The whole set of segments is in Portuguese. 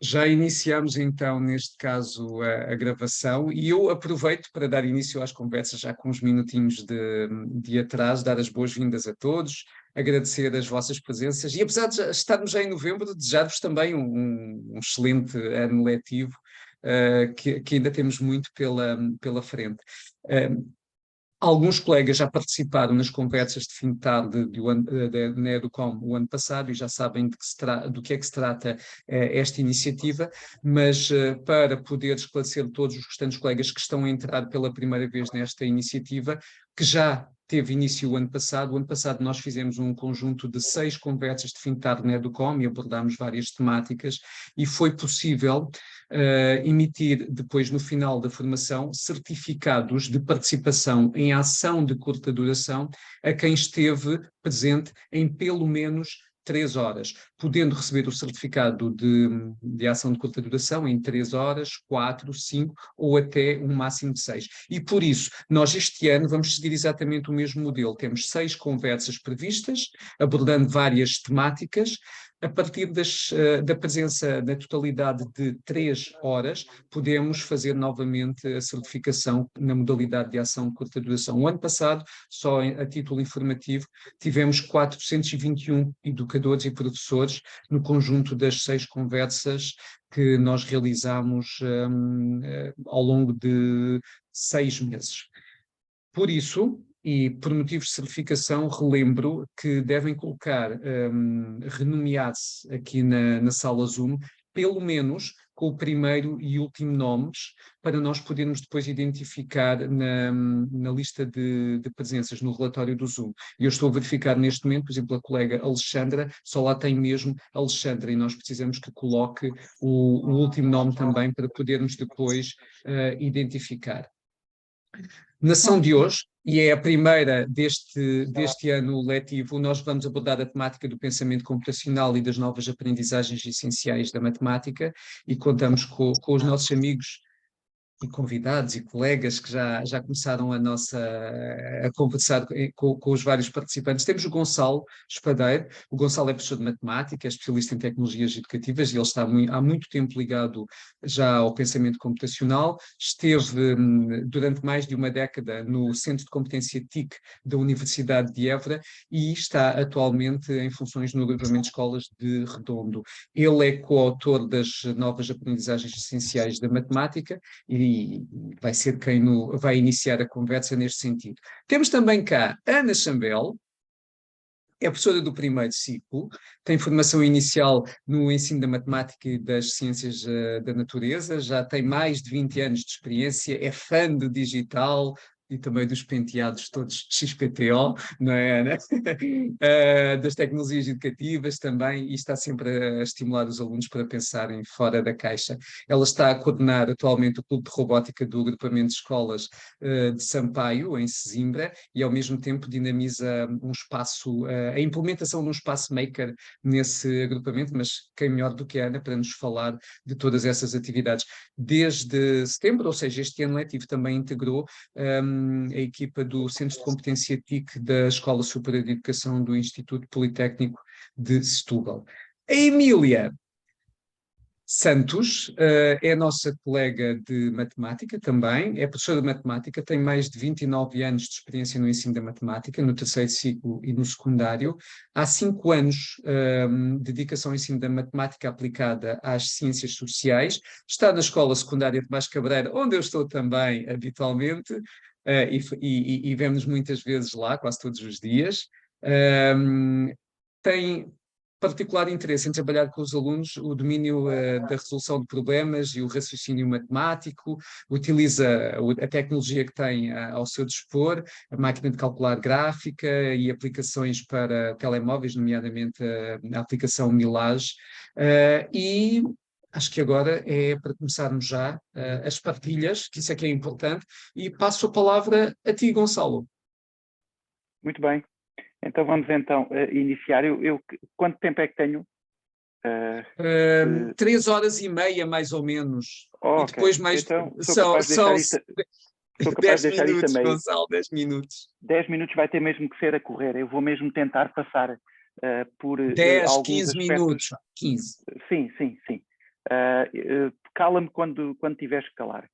Já iniciamos então, neste caso, a gravação e eu aproveito para dar início às conversas já com uns minutinhos de atraso, dar as boas-vindas a todos, agradecer as vossas presenças e apesar de estarmos já em novembro, desejar-vos também um excelente ano letivo, que ainda temos muito pela frente. Alguns colegas já participaram nas conversas de fim de tarde na Educom o ano passado e já sabem do que é que se trata esta iniciativa, mas para poder esclarecer todos os restantes colegas que estão a entrar pela primeira vez nesta iniciativa, que já teve início o ano passado nós fizemos um conjunto de 6 conversas de fim de tarde na Educom e abordámos várias temáticas e foi possível emitir depois, no final da formação, certificados de participação em ação de curta duração a quem esteve presente em pelo menos 3 horas, podendo receber o certificado de ação de curta duração em 3 horas, 4, 5 ou até um máximo de 6. E por isso, nós este ano vamos seguir exatamente o mesmo modelo. Temos 6 conversas previstas, abordando várias temáticas, a partir da presença na totalidade de 3 horas, podemos fazer novamente a certificação na modalidade de ação de curta duração. O ano passado, só a título informativo, tivemos 421 educadores e professores no conjunto das 6 conversas que nós realizamos ao longo de 6 meses. Por isso, e por motivos de certificação, relembro que devem colocar, renomear-se aqui na sala Zoom, pelo menos com o primeiro e último nomes, para nós podermos depois identificar na lista de presenças no relatório do Zoom. E eu estou a verificar neste momento, por exemplo, a colega Alexandra, só lá tem mesmo Alexandra, e nós precisamos que coloque o último nome também para podermos depois identificar. Na sessão de Ok. hoje, e é a primeira deste ano letivo, nós vamos abordar a temática do pensamento computacional e das novas aprendizagens essenciais da matemática e contamos com os nossos amigos e convidados e colegas que já começaram a conversar com os vários participantes. Temos o Gonçalo Espadeiro. O Gonçalo é professor de matemática, é especialista em tecnologias educativas e ele está há muito tempo ligado já ao pensamento computacional. Esteve durante mais de uma década no Centro de Competência TIC da Universidade de Évora e está atualmente em funções no agrupamento de escolas de Redondo. Ele é coautor das novas aprendizagens essenciais da matemática e vai ser quem vai iniciar a conversa neste sentido. Temos também cá Ana Chambel, é professora do primeiro ciclo, tem formação inicial no ensino da matemática e das ciências da natureza, já tem mais de 20 anos de experiência, é fã do digital e também dos penteados todos XPTO, não é, Ana? Das tecnologias educativas também, e está sempre a estimular os alunos para pensarem fora da caixa. Ela está a coordenar atualmente o Clube de Robótica do Agrupamento de Escolas de Sampaio, em Sesimbra, e ao mesmo tempo dinamiza um espaço, a implementação de um espaço maker nesse agrupamento, mas quem melhor do que a Ana para nos falar de todas essas atividades. Desde setembro, ou seja, este ano letivo também integrou a equipa do Centro de Competência TIC da Escola Superior de Educação do Instituto Politécnico de Setúbal. A Emília Santos é a nossa colega de matemática também, é professora de matemática, tem mais de 29 anos de experiência no ensino da matemática, no terceiro ciclo e no secundário. Há 5 anos de dedicação ao ensino da matemática aplicada às ciências sociais. Está na escola secundária de Baixo Cabreira, onde eu estou também habitualmente, e vemos muitas vezes lá, quase todos os dias. Tem particular interesse em trabalhar com os alunos o domínio da resolução de problemas e o raciocínio matemático, utiliza a tecnologia que tem ao seu dispor, a máquina de calcular gráfica e aplicações para telemóveis, nomeadamente a aplicação Milage, e acho que agora é para começarmos já as partilhas, que isso é que é importante, e passo a palavra a ti, Gonçalo. Muito bem. Então vamos iniciar. Quanto tempo é que tenho? 3 horas e meia, mais ou menos. E Ok. depois mais. Então São, sou capaz 10 de deixar isto a minutos, meio. Gonçalo, 10 minutos. 10 minutos vai ter mesmo que ser a correr. Eu vou mesmo tentar passar por 10, alguns 15 aspectos. minutos. 15. Sim, sim, sim. Cala-me quando tiveres que calar.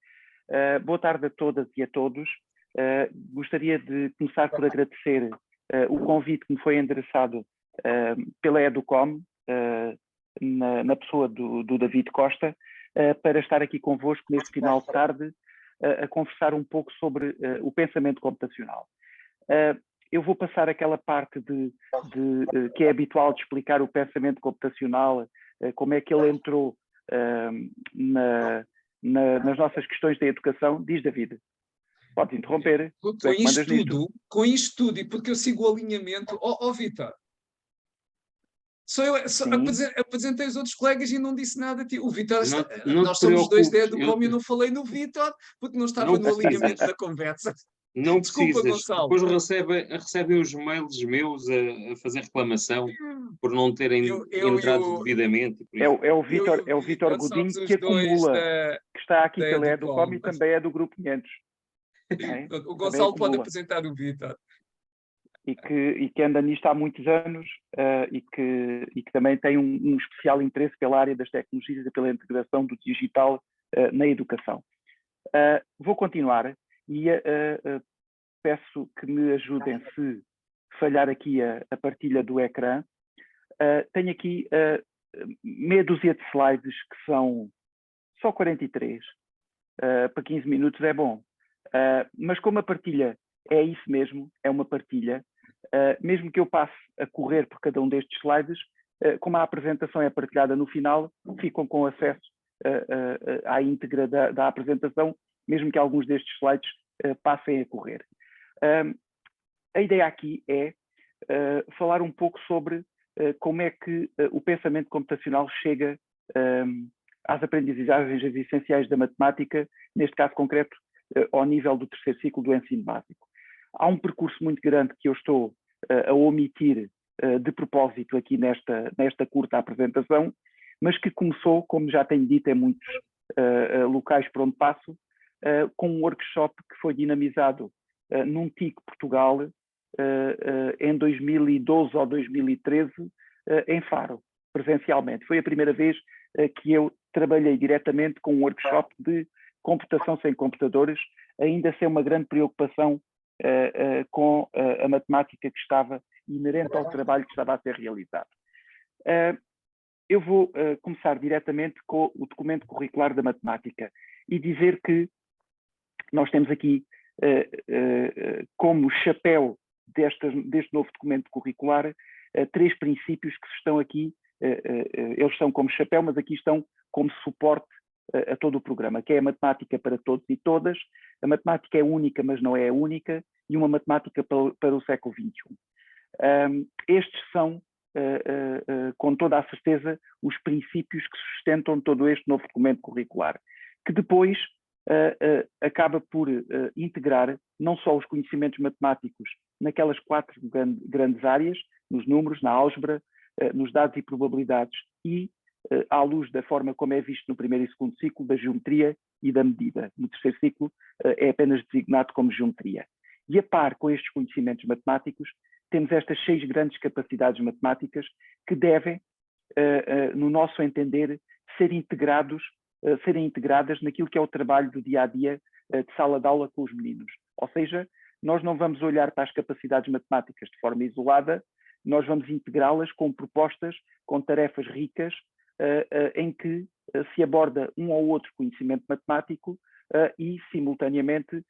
Boa tarde a todas e a todos. Gostaria de começar por agradecer o convite que me foi endereçado pela Educom, na pessoa do David Costa, para estar aqui convosco neste final de tarde a conversar um pouco sobre o pensamento computacional. Eu vou passar aquela parte que é habitual de explicar o pensamento computacional, como é que ele entrou nas nossas questões da educação. Diz, David. Podes interromper. Com isto tudo, e porque eu sigo o alinhamento... Vítor, apresentei os outros colegas e não disse nada a ti. O Vítor, nós somos dois da Educom e eu não falei no Vítor porque não estava no alinhamento da conversa. Não Desculpa, precisas. Gonçalo. Depois recebem os mails meus a fazer reclamação por não terem entrado devidamente. É o Vítor Godinho que acumula, que está aqui pela Educom e também é do Grupo 500. O Gonçalo pode apresentar o Vítor. E que anda nisto há muitos anos e que também tem um especial interesse pela área das tecnologias e pela integração do digital na educação. Vou continuar e peço que me ajudem se falhar aqui a partilha do ecrã. Tenho aqui meia dúzia de slides que são só 43. Para 15 minutos é bom. Mas como a partilha é isso mesmo, é uma partilha, mesmo que eu passe a correr por cada um destes slides, como a apresentação é partilhada no final, ficam com acesso à íntegra da apresentação, mesmo que alguns destes slides passem a correr. A ideia aqui é falar um pouco sobre como é que o pensamento computacional chega às aprendizagens essenciais da matemática, neste caso concreto, ao nível do terceiro ciclo do ensino básico. Há um percurso muito grande que eu estou a omitir de propósito aqui nesta curta apresentação, mas que começou, como já tenho dito em muitos locais por onde passo, com um workshop que foi dinamizado num TIC Portugal em 2012 ou 2013 em Faro, presencialmente. Foi a primeira vez que eu trabalhei diretamente com um workshop de computação sem computadores, ainda sem uma grande preocupação com a matemática que estava inerente ao trabalho que estava a ser realizado. Eu vou começar diretamente com o documento curricular da matemática e dizer que nós temos aqui, como chapéu deste novo documento curricular, três princípios que estão aqui, eles estão como chapéu, mas aqui estão como suporte a todo o programa, que é a matemática para todos e todas. A matemática é única, mas não é a única, e uma matemática para o século XXI. Estes são, com toda a certeza, os princípios que sustentam todo este novo documento curricular, que depois acaba por integrar não só os conhecimentos matemáticos naquelas quatro grandes áreas, nos números, na álgebra, nos dados e probabilidades e à luz da forma como é visto no primeiro e segundo ciclo, da geometria e da medida. No terceiro ciclo é apenas designado como geometria. E a par com estes conhecimentos matemáticos, temos estas 6 grandes capacidades matemáticas que devem, no nosso entender, serem integradas naquilo que é o trabalho do dia-a-dia de sala de aula com os meninos. Ou seja, nós não vamos olhar para as capacidades matemáticas de forma isolada, nós vamos integrá-las com propostas, com tarefas ricas, em que se aborda um ou outro conhecimento matemático e, simultaneamente,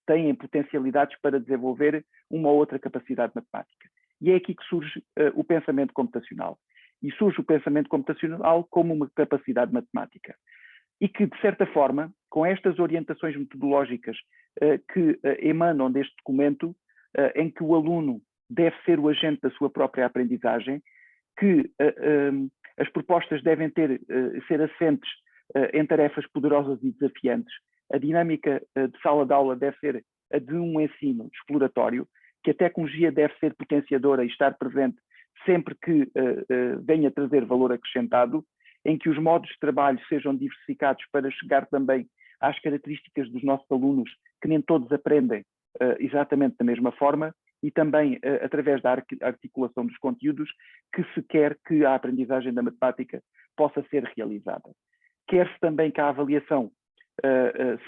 têm potencialidades para desenvolver uma ou outra capacidade matemática. E é aqui que surge o pensamento computacional. E surge o pensamento computacional como uma capacidade matemática. E que, de certa forma, com estas orientações metodológicas que emanam deste documento, em que o aluno deve ser o agente da sua própria aprendizagem, que as propostas devem ser assentes em tarefas poderosas e desafiantes. A dinâmica de sala de aula deve ser a de um ensino exploratório, que a tecnologia deve ser potenciadora e estar presente sempre que venha trazer valor acrescentado, em que os modos de trabalho sejam diversificados para chegar também às características dos nossos alunos, que nem todos aprendem exatamente da mesma forma, e também através da articulação dos conteúdos que se quer que a aprendizagem da matemática possa ser realizada. Quer-se também que a avaliação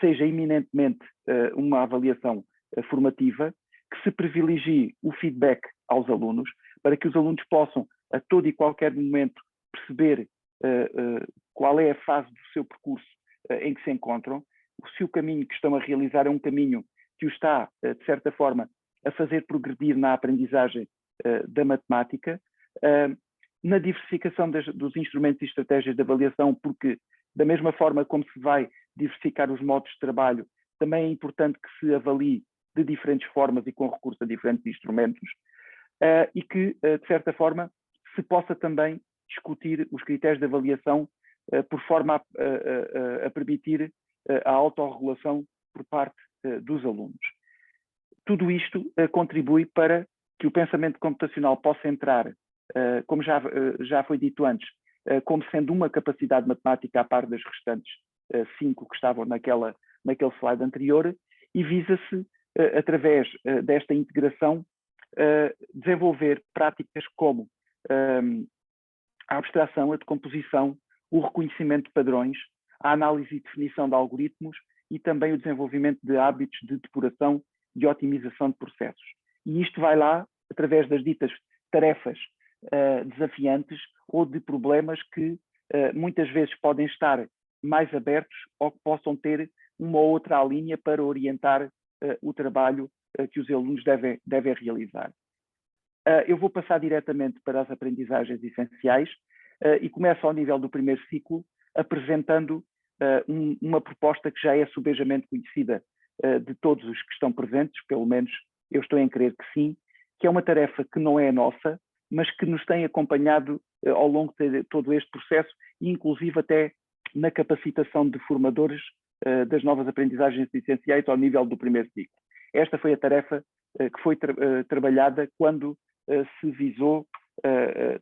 seja eminentemente uma avaliação formativa, que se privilegie o feedback aos alunos, para que os alunos possam, a todo e qualquer momento, perceber qual é a fase do seu percurso em que se encontram, se o caminho que estão a realizar é um caminho que o está, de certa forma, a fazer progredir na aprendizagem da matemática, na diversificação dos instrumentos e estratégias de avaliação, porque da mesma forma como se vai diversificar os modos de trabalho, também é importante que se avalie de diferentes formas e com recurso a diferentes instrumentos, e que, de certa forma, se possa também discutir os critérios de avaliação por forma a permitir a autorregulação por parte dos alunos. Tudo isto contribui para que o pensamento computacional possa entrar, como já foi dito antes, como sendo uma capacidade matemática à par das restantes 5 que estavam naquele slide anterior, e visa-se, através desta integração, desenvolver práticas como a abstração, a decomposição, o reconhecimento de padrões, a análise e definição de algoritmos e também o desenvolvimento de hábitos de depuração e otimização de processos. E isto vai lá através das ditas tarefas desafiantes ou de problemas que muitas vezes podem estar mais abertos ou que possam ter uma ou outra linha para orientar o trabalho que os alunos devem realizar. Eu vou passar diretamente para as aprendizagens essenciais e começo ao nível do primeiro ciclo, apresentando uma proposta que já é subejamente conhecida de todos os que estão presentes, pelo menos eu estou em crer que sim, que é uma tarefa que não é nossa, mas que nos tem acompanhado ao longo de todo este processo e inclusive até na capacitação de formadores das novas aprendizagens essenciais ao nível do primeiro ciclo. Esta foi a tarefa que foi trabalhada quando se visou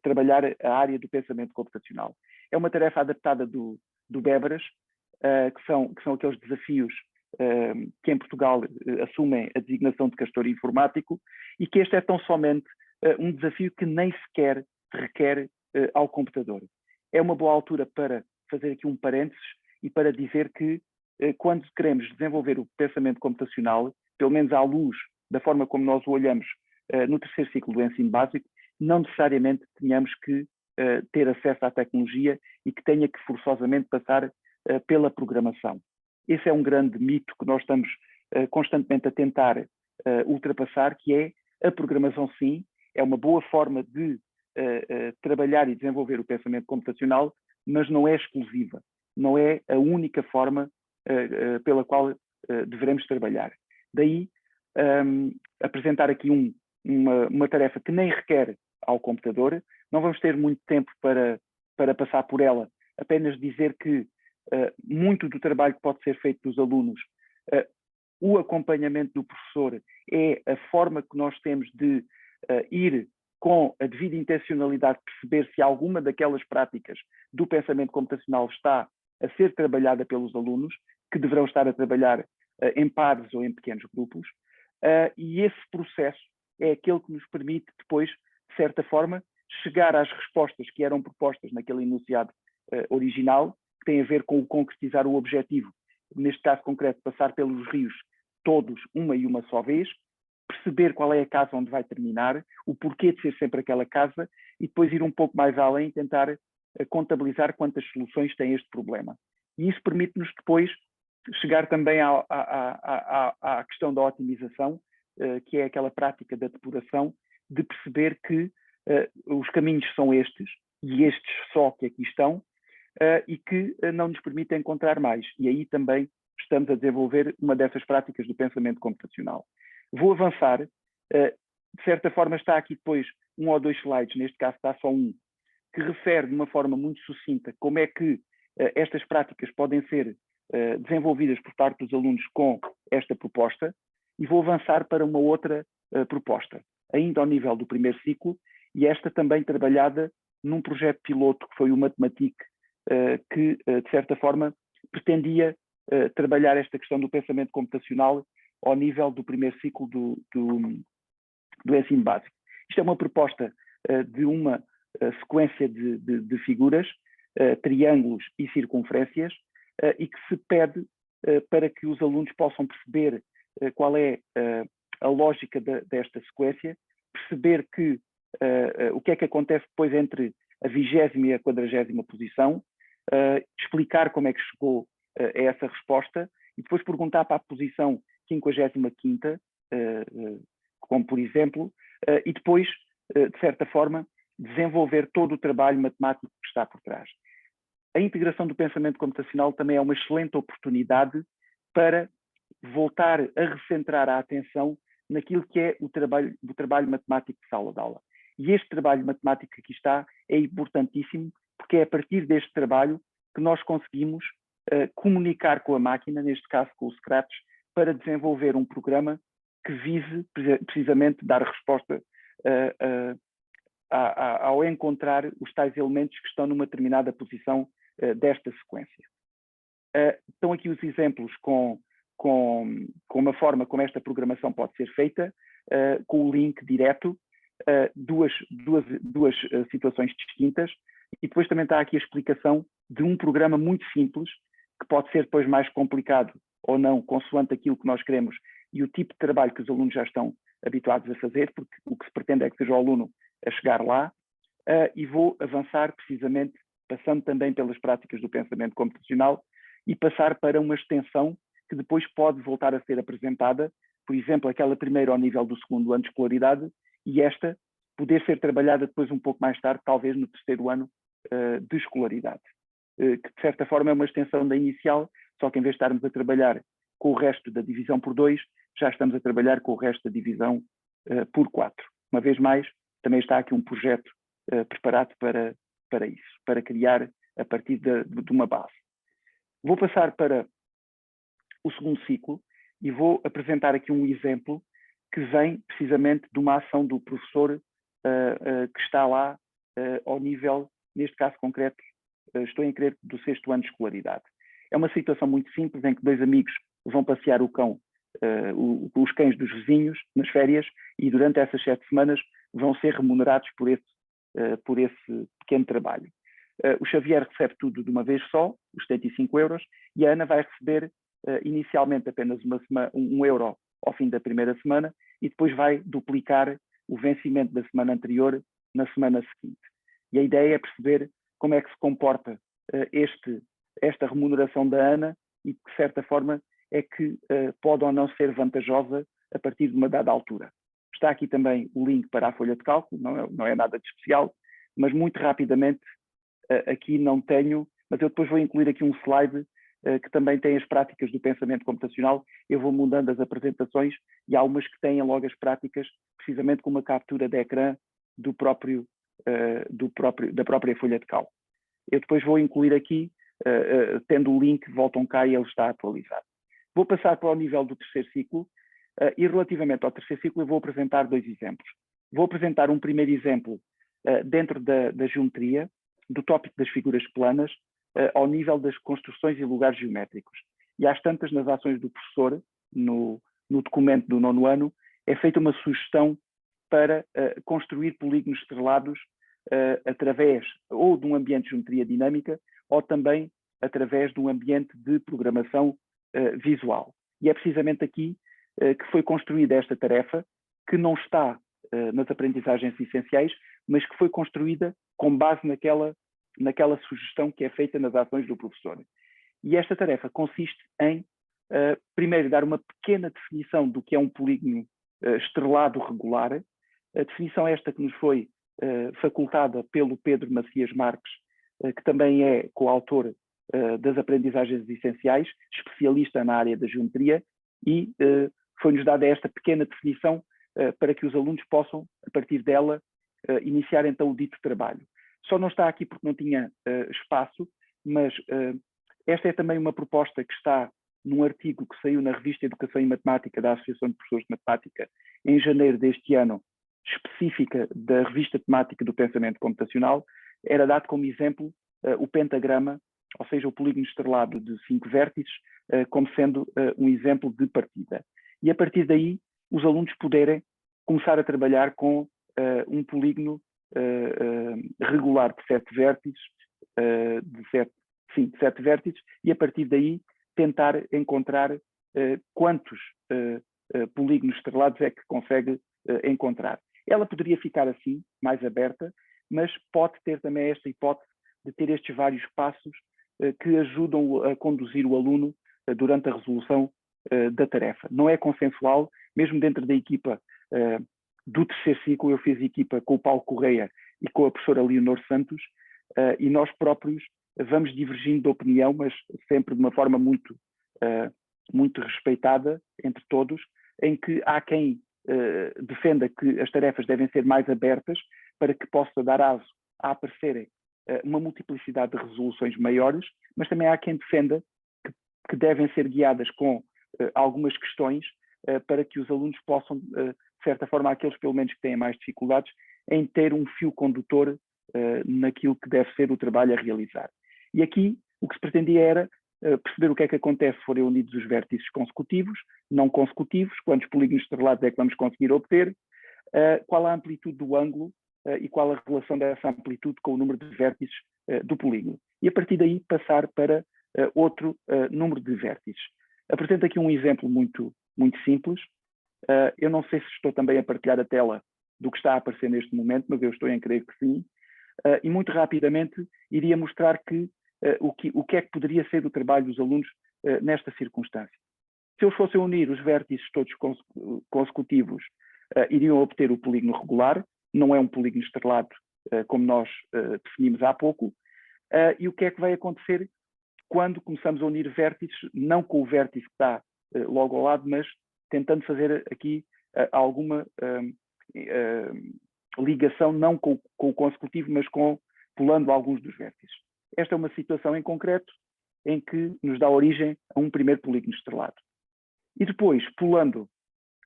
trabalhar a área do pensamento computacional. É uma tarefa adaptada do Bebras, que são aqueles desafios que em Portugal assumem a designação de castor informático, e que este é tão somente um desafio que nem sequer requer ao computador. É uma boa altura para fazer aqui um parênteses e para dizer que quando queremos desenvolver o pensamento computacional, pelo menos à luz da forma como nós o olhamos no terceiro ciclo do ensino básico, não necessariamente tenhamos que ter acesso à tecnologia e que tenha que forçosamente passar pela programação. Esse é um grande mito que nós estamos constantemente a tentar ultrapassar, que é a programação, sim, é uma boa forma de trabalhar e desenvolver o pensamento computacional, mas não é exclusiva, não é a única forma pela qual devemos trabalhar. Daí apresentar aqui uma tarefa que nem requer ao computador. Não vamos ter muito tempo para passar por ela, apenas dizer que muito do trabalho que pode ser feito dos alunos, o acompanhamento do professor é a forma que nós temos de ir com a devida intencionalidade, perceber se alguma daquelas práticas do pensamento computacional está a ser trabalhada pelos alunos, que deverão estar a trabalhar em pares ou em pequenos grupos, e esse processo é aquele que nos permite depois, de certa forma, chegar às respostas que eram propostas naquele enunciado original, que tem a ver com o concretizar o objetivo, neste caso concreto, passar pelos rios todos uma e uma só vez, perceber qual é a casa onde vai terminar, o porquê de ser sempre aquela casa, e depois ir um pouco mais além e tentar contabilizar quantas soluções tem este problema. E isso permite-nos depois chegar também à questão da otimização, que é aquela prática da depuração, de perceber que os caminhos são estes, e estes só que aqui estão, e que não nos permitem encontrar mais. E aí também estamos a desenvolver uma dessas práticas do pensamento computacional. Vou avançar, de certa forma está aqui depois um ou dois slides, neste caso está só um, que refere de uma forma muito sucinta como é que estas práticas podem ser desenvolvidas por parte dos alunos com esta proposta, e vou avançar para uma outra proposta, ainda ao nível do primeiro ciclo, e esta também trabalhada num projeto piloto que foi o Matematique, que de certa forma pretendia trabalhar esta questão do pensamento computacional ao nível do primeiro ciclo do ensino básico. Isto é uma proposta de uma sequência de figuras, triângulos e circunferências, e que se pede para que os alunos possam perceber qual é a lógica desta sequência, perceber que, o que é que acontece depois entre a 20ª e a 40ª posição, explicar como é que chegou a essa resposta e depois perguntar para a posição 55ª, como por exemplo, e depois, de certa forma, desenvolver todo o trabalho matemático que está por trás. A integração do pensamento computacional também é uma excelente oportunidade para voltar a recentrar a atenção naquilo que é o trabalho matemático de sala de aula. E este trabalho matemático que aqui está é importantíssimo, porque é a partir deste trabalho que nós conseguimos comunicar com a máquina, neste caso com o Scratch, para desenvolver um programa que vise precisamente dar resposta ao encontrar os tais elementos que estão numa determinada posição desta sequência. Estão aqui os exemplos com uma forma como esta programação pode ser feita, com o link direto, duas situações distintas, e depois também está aqui a explicação de um programa muito simples, que pode ser depois mais complicado ou não, consoante aquilo que nós queremos e o tipo de trabalho que os alunos já estão habituados a fazer, porque o que se pretende é que seja o aluno a chegar lá, e vou avançar precisamente, passando também pelas práticas do pensamento computacional, e passar para uma extensão que depois pode voltar a ser apresentada, por exemplo, aquela primeira ao nível do segundo ano de escolaridade, e esta poder ser trabalhada depois um pouco mais tarde, talvez no terceiro ano de escolaridade, que de certa forma é uma extensão da inicial, só que em vez de estarmos a trabalhar com o resto da divisão por 2, já estamos a trabalhar com o resto da divisão por 4. Uma vez mais, também está aqui um projeto preparado para isso, para criar a partir de uma base. Vou passar para o segundo ciclo e vou apresentar aqui um exemplo que vem precisamente de uma ação do professor que está lá ao nível, neste caso concreto, estou em crer, do 6º ano de escolaridade. É uma situação muito simples em que 2 amigos vão passear os cães dos vizinhos nas férias e durante essas 7 semanas vão ser remunerados por esse pequeno trabalho. O Xavier recebe tudo de uma vez só, os 75 euros, e a Ana vai receber inicialmente apenas um euro ao fim da primeira semana e depois vai duplicar o vencimento da semana anterior na semana seguinte. E a ideia é perceber como é que se comporta esta remuneração da Ana e de que certa forma é que pode ou não ser vantajosa a partir de uma dada altura. Está aqui também o link para a folha de cálculo, não é nada de especial, mas muito rapidamente aqui não tenho, mas eu depois vou incluir aqui um slide que também tem as práticas do pensamento computacional. Eu vou mudando as apresentações e há umas que têm logo as práticas precisamente com uma captura de ecrã da própria folha de cálculo. Eu depois vou incluir aqui, tendo o link, voltam cá e ele está atualizado. Vou passar para o nível do terceiro ciclo e relativamente ao terceiro ciclo eu vou apresentar 2 exemplos. Vou apresentar um primeiro exemplo dentro da geometria, do tópico das figuras planas, ao nível das construções e lugares geométricos. E às tantas, nas ações do professor, no documento do 9º ano, é feita uma sugestão para construir polígonos estrelados através ou de um ambiente de geometria dinâmica ou também através de um ambiente de programação visual. E é precisamente aqui que foi construída esta tarefa, que não está nas aprendizagens essenciais, mas que foi construída com base naquela sugestão que é feita nas ações do professor. E esta tarefa consiste em, primeiro, dar uma pequena definição do que é um polígono estrelado regular. A definição esta que nos foi facultada pelo Pedro Macias Marques, que também é coautor das aprendizagens essenciais, especialista na área da geometria, e foi-nos dada esta pequena definição para que os alunos possam, a partir dela, iniciar então o dito trabalho. Só não está aqui porque não tinha espaço, mas esta é também uma proposta que está num artigo que saiu na revista Educação e Matemática da Associação de Professores de Matemática em janeiro deste ano, específica da revista temática do pensamento computacional. Era dado como exemplo o pentagrama, ou seja, o polígono estrelado de 5 vértices, como sendo um exemplo de partida. E a partir daí, os alunos poderem começar a trabalhar com um polígono regular de 7 vértices, de 7 vértices, e a partir daí tentar encontrar quantos polígonos estrelados é que consegue encontrar. Ela poderia ficar assim, mais aberta, mas pode ter também esta hipótese de ter estes vários passos que ajudam a conduzir o aluno durante a resolução da tarefa. Não é consensual, mesmo dentro da equipa do terceiro ciclo. Eu fiz equipa com o Paulo Correia e com a professora Leonor Santos, e nós próprios vamos divergindo de opinião, mas sempre de uma forma muito respeitada entre todos, em que há quem defenda que as tarefas devem ser mais abertas para que possa dar aso a aparecerem uma multiplicidade de resoluções maiores, mas também há quem defenda que devem ser guiadas com algumas questões para que os alunos possam, de certa forma, aqueles pelo menos que têm mais dificuldades, em ter um fio condutor naquilo que deve ser o trabalho a realizar. E aqui o que se pretendia era perceber o que é que acontece se forem unidos os vértices consecutivos, não consecutivos, quantos polígonos estrelados é que vamos conseguir obter, qual a amplitude do ângulo e qual a relação dessa amplitude com o número de vértices do polígono. E a partir daí passar para outro número de vértices. Apresento aqui um exemplo muito simples. Eu não sei se estou também a partilhar a tela do que está a aparecer neste momento, mas eu estou em crer que sim. E muito rapidamente iria mostrar que o que é que poderia ser o trabalho dos alunos nesta circunstância. Se eles fossem unir os vértices todos consecutivos, iriam obter o polígono regular, não é um polígono estrelado como nós definimos há pouco. E o que é que vai acontecer quando começamos a unir vértices, não com o vértice que está logo ao lado, mas tentando fazer aqui alguma ligação, não com o consecutivo, mas pulando alguns dos vértices. Esta é uma situação em concreto em que nos dá origem a um primeiro polígono estrelado. E depois, pulando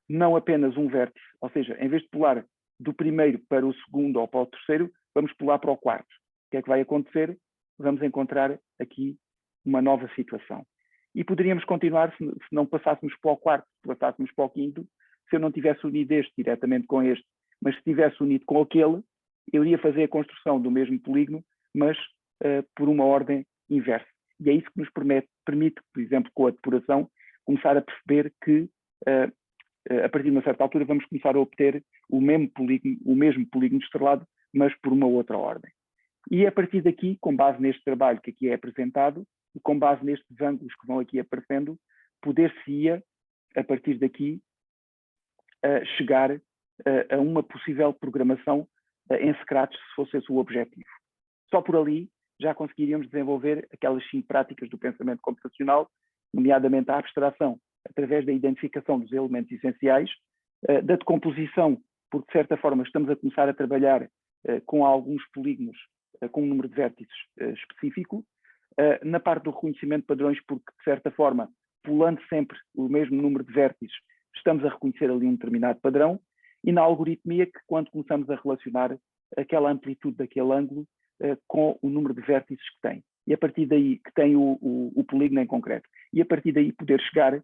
não apenas um vértice, ou seja, em vez de pular do primeiro para o segundo ou para o terceiro, vamos pular para o quarto. O que é que vai acontecer? Vamos encontrar aqui uma nova situação. E poderíamos continuar se não passássemos para o quarto, se passássemos para o quinto, se eu não tivesse unido este diretamente com este, mas se tivesse unido com aquele, eu iria fazer a construção do mesmo polígono, mas por uma ordem inversa. E é isso que nos permite, por exemplo, com a depuração, começar a perceber que, a partir de uma certa altura, vamos começar a obter o mesmo polígono estrelado, mas por uma outra ordem. E a partir daqui, com base neste trabalho que aqui é apresentado, e com base nestes ângulos que vão aqui aparecendo, poder-se-ia, a partir daqui, chegar a uma possível programação em Scratch, se fosse esse o objetivo. Só por ali já conseguiríamos desenvolver aquelas 5 práticas do pensamento computacional, nomeadamente a abstração, através da identificação dos elementos essenciais, da decomposição, porque de certa forma estamos a começar a trabalhar com alguns polígonos com um número de vértices específico, na parte do reconhecimento de padrões, porque de certa forma, pulando sempre o mesmo número de vértices, estamos a reconhecer ali um determinado padrão, e na algoritmia, que quando começamos a relacionar aquela amplitude daquele ângulo com o número de vértices que tem. E a partir daí, que tem o polígono em concreto. E a partir daí poder chegar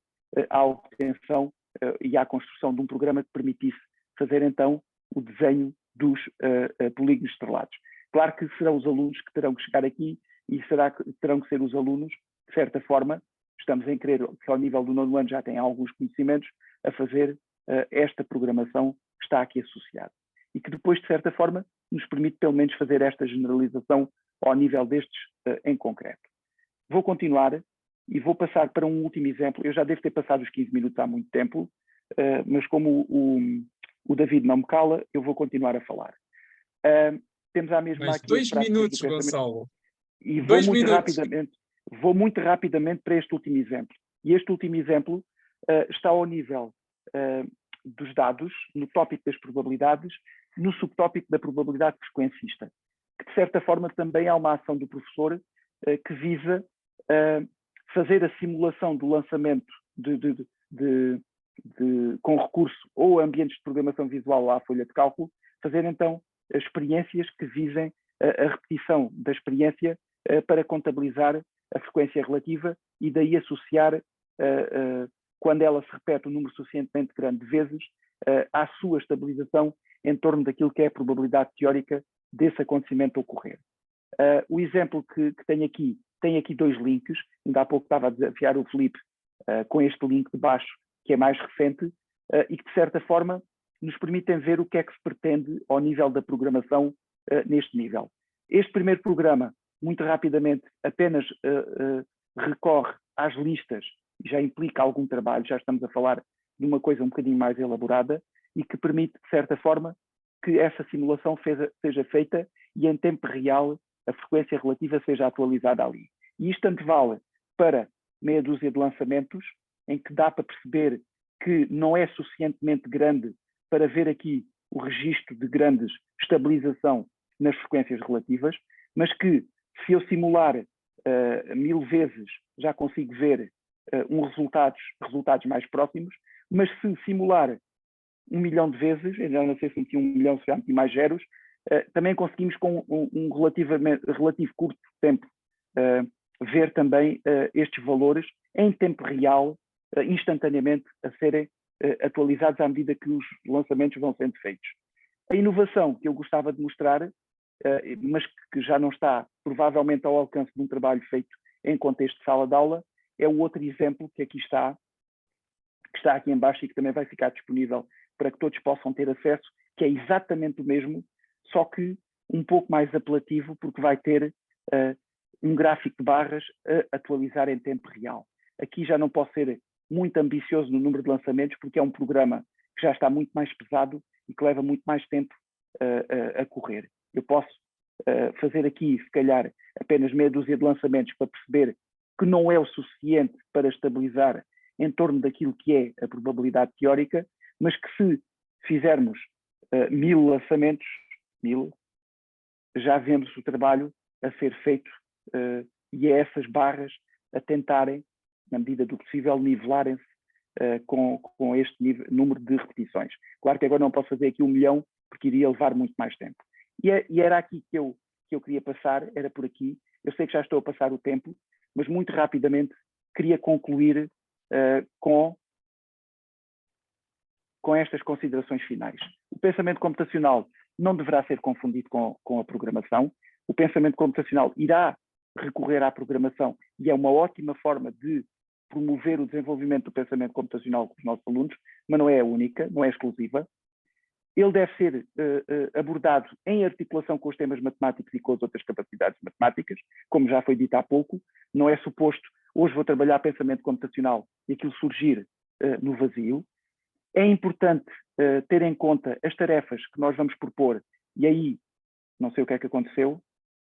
à obtenção e à construção de um programa que permitisse fazer então o desenho dos polígonos estrelados. Claro que serão os alunos que terão que chegar aqui e terão que ser os alunos, de certa forma, estamos em crer que ao nível do 9º ano já têm alguns conhecimentos a fazer esta programação que está aqui associada. E que depois, de certa forma, nos permite pelo menos fazer esta generalização ao nível destes em concreto. Vou continuar e vou passar para um último exemplo. Eu já devo ter passado os 15 minutos há muito tempo, mas como o David não me cala, eu vou continuar a falar. Temos a mesma Mas aqui 2 minutos, Gonçalo. E vou 2 minutos. muito rapidamente para este último exemplo. E este último exemplo está ao nível dos dados, no tópico das probabilidades, no subtópico da probabilidade frequencista, que de certa forma também há uma ação do professor que visa fazer a simulação do lançamento com recurso ou ambientes de programação visual à folha de cálculo, fazer então experiências que visem a repetição da experiência para contabilizar a frequência relativa e daí associar, quando ela se repete um número suficientemente grande de vezes, à sua estabilização em torno daquilo que é a probabilidade teórica desse acontecimento ocorrer. O exemplo que tenho aqui, tem aqui 2 links, ainda há pouco estava a desafiar o Filipe com este link de baixo, que é mais recente, e que de certa forma nos permitem ver o que é que se pretende ao nível da programação neste nível. Este primeiro programa, muito rapidamente, apenas recorre às listas, já implica algum trabalho, já estamos a falar de uma coisa um bocadinho mais elaborada e que permite, de certa forma, que essa simulação seja feita e em tempo real a frequência relativa seja atualizada ali. E isto tanto vale para meia dúzia de lançamentos, em que dá para perceber que não é suficientemente grande para ver aqui o registro de grandes estabilização nas frequências relativas, mas que se eu simular 1000 vezes já consigo ver resultados mais próximos, mas se simular 1 milhão de vezes, eu já não sei se meti 1 milhão, se já meti mais zeros, também conseguimos com um relativo curto tempo ver também estes valores em tempo real, instantaneamente a serem atualizados à medida que os lançamentos vão sendo feitos. A inovação que eu gostava de mostrar, mas que já não está provavelmente ao alcance de um trabalho feito em contexto de sala de aula, é o outro exemplo que aqui está, que está aqui em baixo e que também vai ficar disponível para que todos possam ter acesso, que é exatamente o mesmo, só que um pouco mais apelativo, porque vai ter um gráfico de barras a atualizar em tempo real. Aqui já não posso ser muito ambicioso no número de lançamentos, porque é um programa que já está muito mais pesado e que leva muito mais tempo a correr. Eu posso fazer aqui, se calhar, apenas meia dúzia de lançamentos para perceber que não é o suficiente para estabilizar em torno daquilo que é a probabilidade teórica, mas que se fizermos 1000 lançamentos, já vemos o trabalho a ser feito e é essas barras a tentarem, na medida do possível, nivelarem-se com este número de repetições. Claro que agora não posso fazer aqui 1 milhão, porque iria levar muito mais tempo. E era aqui que eu queria passar, era por aqui. Eu sei que já estou a passar o tempo, mas muito rapidamente queria concluir com estas considerações finais. O pensamento computacional não deverá ser confundido com a programação. O pensamento computacional irá recorrer à programação e é uma ótima forma de promover o desenvolvimento do pensamento computacional com os nossos alunos, mas não é a única, não é exclusiva. Ele deve ser abordado em articulação com os temas matemáticos e com as outras capacidades matemáticas, como já foi dito há pouco. Não é suposto, hoje vou trabalhar pensamento computacional e aquilo surgir no vazio. É importante ter em conta as tarefas que nós vamos propor, e aí, não sei o que é que aconteceu,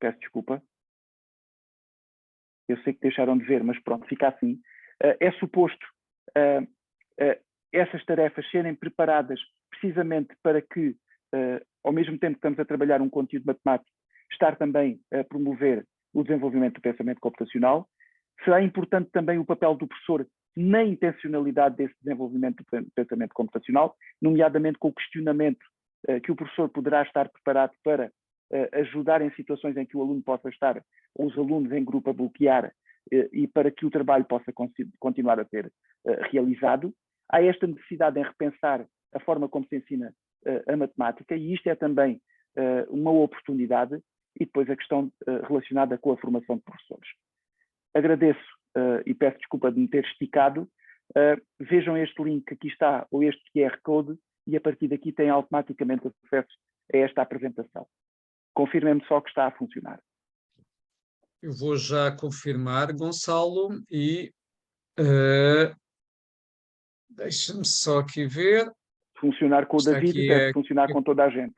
peço desculpa. Eu sei que deixaram de ver, mas pronto, fica assim. É suposto essas tarefas serem preparadas precisamente para que, ao mesmo tempo que estamos a trabalhar um conteúdo matemático, estar também a promover o desenvolvimento do pensamento computacional. Será importante também o papel do professor na intencionalidade desse desenvolvimento do pensamento computacional, nomeadamente com o questionamento que o professor poderá estar preparado para ajudar em situações em que o aluno possa estar, ou os alunos em grupo, a bloquear e para que o trabalho possa continuar a ser realizado. Há esta necessidade em repensar a forma como se ensina a matemática, e isto é também uma oportunidade, e depois a questão relacionada com a formação de professores. Agradeço e peço desculpa de me ter esticado. Vejam este link que aqui está, ou este QR Code, e a partir daqui têm automaticamente acesso a esta apresentação. Confirmem-me só que está a funcionar. Eu vou já confirmar, Gonçalo, e deixa-me só aqui ver. Funcionar com o David deve funcionar com toda a gente.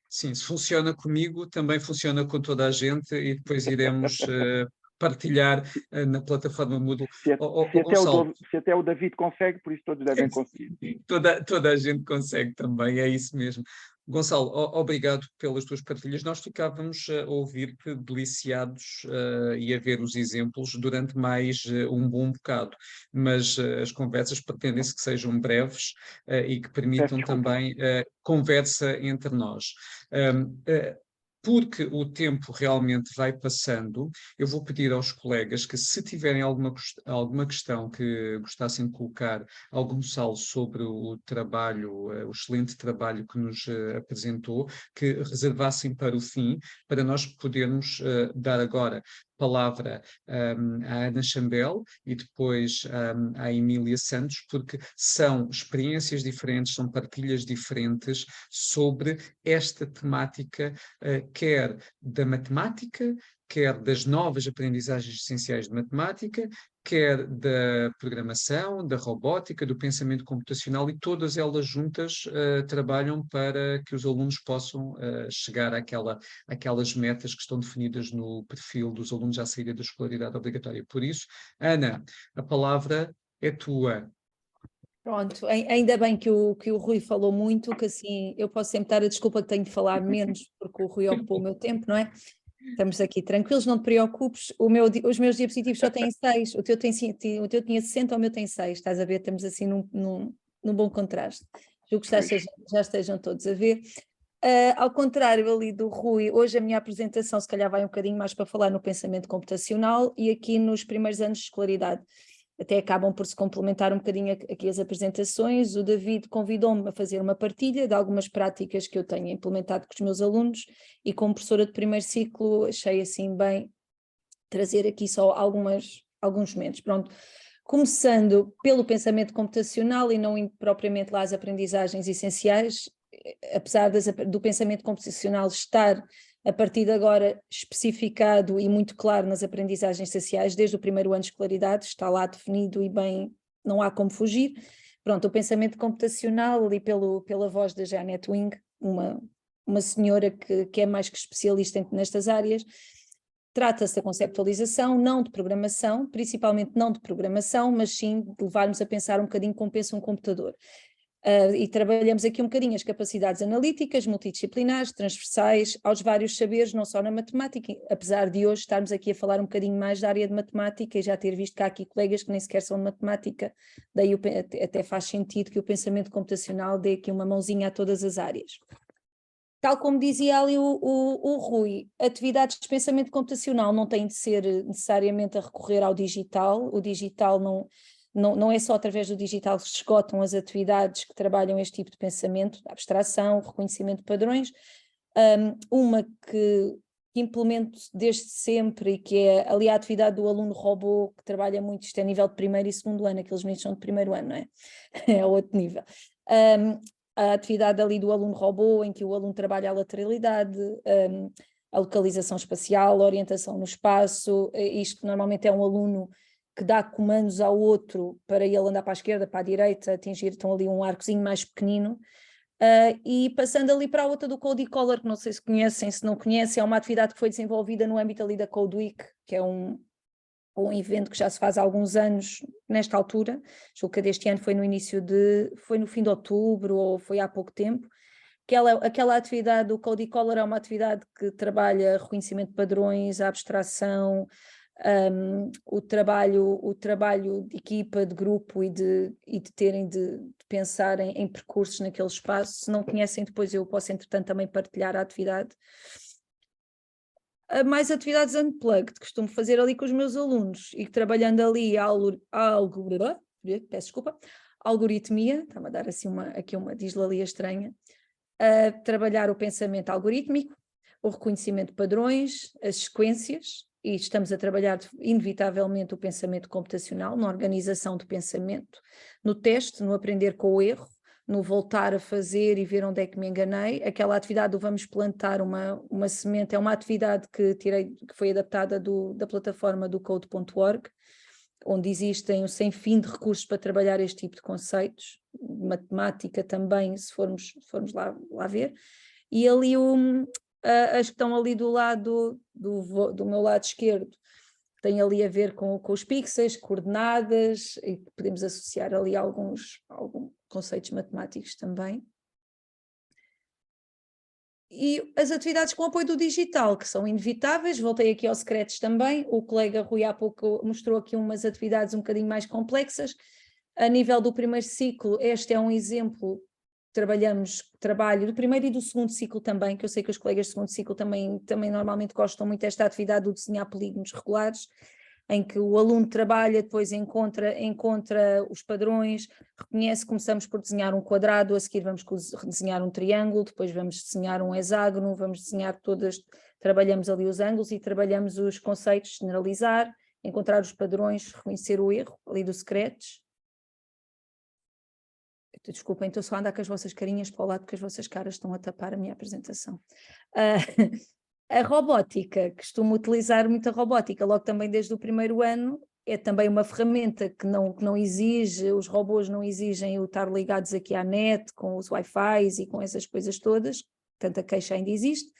Sim, se funciona comigo, também funciona com toda a gente, e depois iremos partilhar na plataforma Moodle. Se até o David consegue, por isso todos devem conseguir. Toda a gente consegue também, é isso mesmo. Gonçalo, obrigado pelas tuas partilhas. Nós ficávamos a ouvir-te deliciados e a ver os exemplos durante mais um bom bocado, mas as conversas pretendem-se que sejam breves e que permitam também conversa entre nós. porque o tempo realmente vai passando, eu vou pedir aos colegas que, se tiverem alguma questão que gostassem de colocar, algum salvo sobre o trabalho, o excelente trabalho que nos apresentou, que reservassem para o fim, para nós podermos dar agora palavra à Ana Chambel e depois à Emília Santos, porque são experiências diferentes, são partilhas diferentes sobre esta temática, quer da matemática, quer das novas aprendizagens essenciais de matemática, quer da programação, da robótica, do pensamento computacional, e todas elas juntas trabalham para que os alunos possam chegar àquelas metas que estão definidas no perfil dos alunos à saída da escolaridade obrigatória. Por isso, Ana, a palavra é tua. Pronto, ainda bem que o Rui falou muito, que assim eu posso sempre dar a desculpa que tenho de falar menos, porque o Rui ocupou o meu tempo, não é? Estamos aqui tranquilos, não te preocupes, os meus diapositivos só têm 6, o teu tinha 60, o meu tem 6, estás a ver? Estamos assim num bom contraste. Julgo que já estejam todos a ver. Ao contrário ali do Rui, hoje a minha apresentação se calhar vai um bocadinho mais para falar no pensamento computacional e aqui nos primeiros anos de escolaridade. Até acabam por se complementar um bocadinho aqui as apresentações. O David convidou-me a fazer uma partilha de algumas práticas que eu tenho implementado com os meus alunos e como professora de primeiro ciclo achei assim bem trazer aqui só alguns momentos. Pronto, começando pelo pensamento computacional e não indo propriamente lá às aprendizagens essenciais, apesar do pensamento computacional estar a partir de agora especificado e muito claro nas aprendizagens essenciais, desde o primeiro ano de escolaridade, está lá definido e bem, não há como fugir. Pronto, o pensamento computacional ali pela voz da Janet Wing, uma senhora que é mais que especialista nestas áreas, trata-se da conceptualização, não de programação, principalmente não de programação, mas sim de levar-nos a pensar um bocadinho como pensa um computador. E trabalhamos aqui um bocadinho as capacidades analíticas, multidisciplinares, transversais, aos vários saberes, não só na matemática, apesar de hoje estarmos aqui a falar um bocadinho mais da área de matemática e já ter visto que há aqui colegas que nem sequer são de matemática, daí até faz sentido que o pensamento computacional dê aqui uma mãozinha a todas as áreas. Tal como dizia ali o Rui, atividades de pensamento computacional não têm de ser necessariamente a recorrer ao digital, o digital não é só através do digital que se esgotam as atividades que trabalham este tipo de pensamento, abstração, reconhecimento de padrões. Uma que implemento desde sempre e que é ali a atividade do aluno robô, que trabalha muito, isto é a nível de primeiro e segundo ano, aqueles meninos são de primeiro ano, não é? É outro nível. A atividade ali do aluno robô, em que o aluno trabalha a lateralidade, a localização espacial, a orientação no espaço, isto normalmente é um aluno que dá comandos ao outro para ele andar para a esquerda, para a direita, atingir então ali um arcozinho mais pequenino. E passando ali para a outra do Code Color, que não sei se conhecem, se não conhecem, é uma atividade que foi desenvolvida no âmbito ali da Code Week, que é um evento que já se faz há alguns anos nesta altura, julgo que deste ano foi foi no fim de outubro ou foi há pouco tempo. Aquela atividade do Code Color é uma atividade que trabalha reconhecimento de padrões, a abstração, o trabalho de equipa, de grupo e de terem de pensar em percursos naquele espaço. Se não conhecem, depois eu posso entretanto também partilhar a atividade. Mais atividades unplugged, costumo fazer ali com os meus alunos e trabalhando ali algoritmia, está-me a dar assim aqui uma dislalia estranha, trabalhar o pensamento algorítmico, o reconhecimento de padrões, as sequências, e estamos a trabalhar inevitavelmente o pensamento computacional, na organização do pensamento, no teste, no aprender com o erro, no voltar a fazer e ver onde é que me enganei. Aquela atividade do vamos plantar uma semente é uma atividade que foi adaptada da plataforma do Code.org, onde existem um sem fim de recursos para trabalhar este tipo de conceitos, matemática também, se formos lá ver, e ali as que estão ali do lado do meu lado esquerdo tem ali a ver com os pixels, coordenadas, e podemos associar ali alguns conceitos matemáticos também. E as atividades com apoio do digital, que são inevitáveis, voltei aqui ao Scratch também, o colega Rui há pouco mostrou aqui umas atividades um bocadinho mais complexas. A nível do primeiro ciclo, este é um exemplo trabalho do primeiro e do segundo ciclo também, que eu sei que os colegas do segundo ciclo também normalmente gostam muito desta atividade do desenhar polígonos regulares, em que o aluno trabalha, depois encontra os padrões, reconhece, começamos por desenhar um quadrado, a seguir vamos desenhar um triângulo, depois vamos desenhar um hexágono, vamos desenhar trabalhamos ali os ângulos e trabalhamos os conceitos, generalizar, encontrar os padrões, reconhecer o erro ali do Scratch. Desculpem, estou só a andar com as vossas carinhas para o lado, porque as vossas caras estão a tapar a minha apresentação. A robótica, costumo utilizar muita robótica, logo também desde o primeiro ano, é também uma ferramenta que não exige, os robôs não exigem o estar ligados aqui à net, com os Wi-Fi e com essas coisas todas, tanta queixa ainda existe,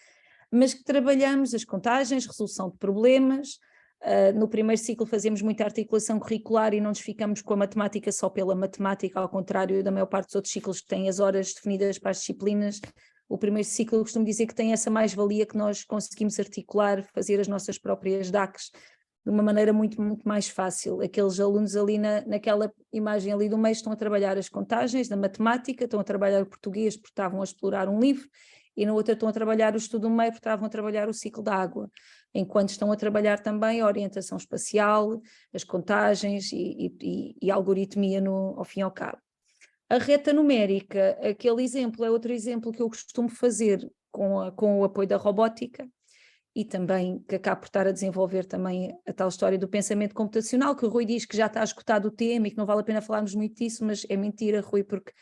mas que trabalhamos as contagens, resolução de problemas. No primeiro ciclo fazemos muita articulação curricular e não nos ficamos com a matemática só pela matemática, ao contrário da maior parte dos outros ciclos que têm as horas definidas para as disciplinas. O primeiro ciclo, eu costumo dizer que tem essa mais-valia que nós conseguimos articular, fazer as nossas próprias DACs de uma maneira muito, muito mais fácil. Aqueles alunos ali naquela imagem ali do meio estão a trabalhar as contagens da matemática, estão a trabalhar o português porque estavam a explorar um livro, e na outra estão a trabalhar o estudo do meio porque estavam a trabalhar o ciclo da água, enquanto estão a trabalhar também a orientação espacial, as contagens e a algoritmia ao fim e ao cabo. A reta numérica, aquele exemplo é outro exemplo que eu costumo fazer com o apoio da robótica e também que acabo por estar a desenvolver também a tal história do pensamento computacional, que o Rui diz que já está esgotado o tema e que não vale a pena falarmos muito disso, mas é mentira, Rui, porque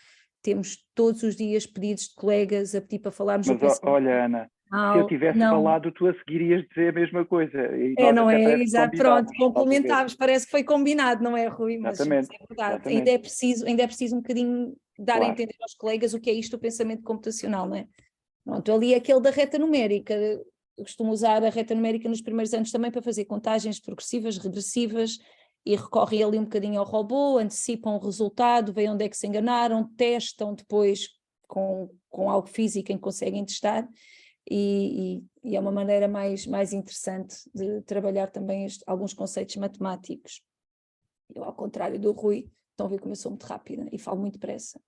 temos todos os dias pedidos de colegas a pedir para falarmos do pensamento. Olha, Ana, se eu tivesse falado, tu a seguir ias dizer a mesma coisa. E não é? Exato, pronto, complementámos, parece que foi combinado, não é, Rui? Exatamente. Mas é verdade, Exatamente. ainda é preciso um bocadinho dar a entender aos colegas o que é isto, o pensamento computacional, não é? Pronto, ali aquele da reta numérica, eu costumo usar a reta numérica nos primeiros anos também para fazer contagens progressivas, regressivas, e recorrem ali um bocadinho ao robô, antecipam o resultado, veem onde é que se enganaram, testam depois com algo físico em que conseguem testar, e é uma maneira mais interessante de trabalhar também alguns conceitos matemáticos. Eu, ao contrário do Rui, estão a ver como eu sou muito rápida e falo muito depressa.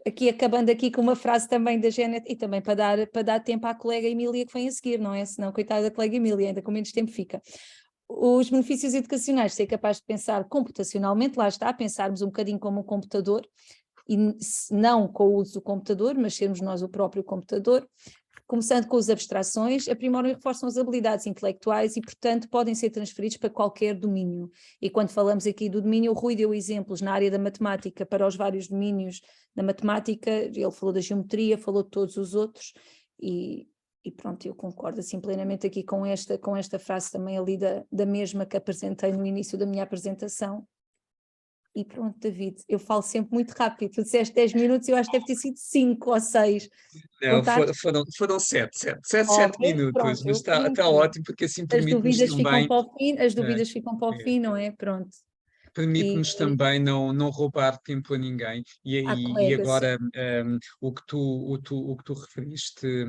Aqui acabando aqui com uma frase também da Janet, e também para dar tempo à colega Emília que vem a seguir, não é? Senão, coitada da colega Emília, ainda com menos tempo fica. Os benefícios educacionais, ser capaz de pensar computacionalmente, lá está, pensarmos um bocadinho como um computador, e não com o uso do computador, mas sermos nós o próprio computador, começando com as abstrações, aprimoram e reforçam as habilidades intelectuais e, portanto, podem ser transferidos para qualquer domínio. E quando falamos aqui do domínio, o Rui deu exemplos na área da matemática para os vários domínios da matemática, ele falou da geometria, falou de todos os outros, e pronto, eu concordo assim plenamente aqui com esta frase também ali da mesma que apresentei no início da minha apresentação. E pronto, David, eu falo sempre muito rápido, tu disseste 10 minutos, eu acho que deve ter sido 5 ou 6. Não, foram 7 minutos, pronto, mas está ótimo, porque assim permite-nos também... As dúvidas ficam para o fim, não é? Pronto. Permite-nos também não roubar tempo a ninguém, e agora o que tu referiste,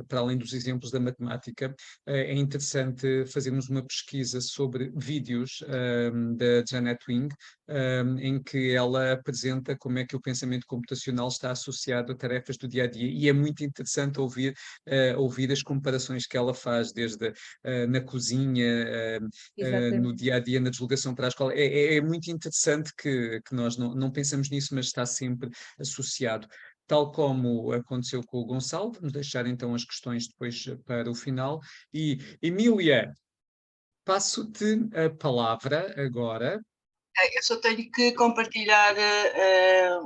para além dos exemplos da matemática, é interessante fazermos uma pesquisa sobre vídeos da Janet Wing, em que ela apresenta como é que o pensamento computacional está associado a tarefas do dia-a-dia, e é muito interessante ouvir as comparações que ela faz, desde na cozinha, no dia-a-dia, na deslocação para a escola. É muito interessante que nós não pensamos nisso, mas está sempre associado. Tal como aconteceu com o Gonçalo, vamos deixar então as questões depois para o final. E, Emília, passo-te a palavra agora. Eu só tenho que compartilhar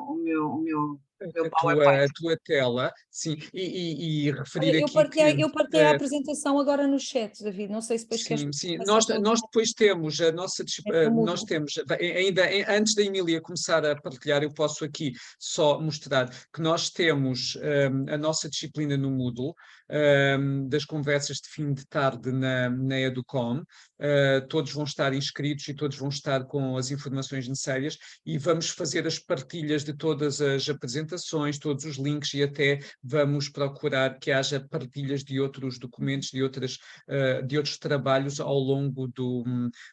o meu a tua tela, sim, e referir eu aqui eu partilhei a apresentação agora no chat, David, não sei se depois queres... Sim, nós depois temos a nossa... nós temos, ainda antes da Emília começar a partilhar, eu posso aqui só mostrar que nós temos a nossa disciplina no Moodle, das conversas de fim de tarde na Educom. Todos vão estar inscritos e todos vão estar com as informações necessárias, e vamos fazer as partilhas de todas as apresentações, todos os links, e até vamos procurar que haja partilhas de outros documentos, de outros trabalhos ao longo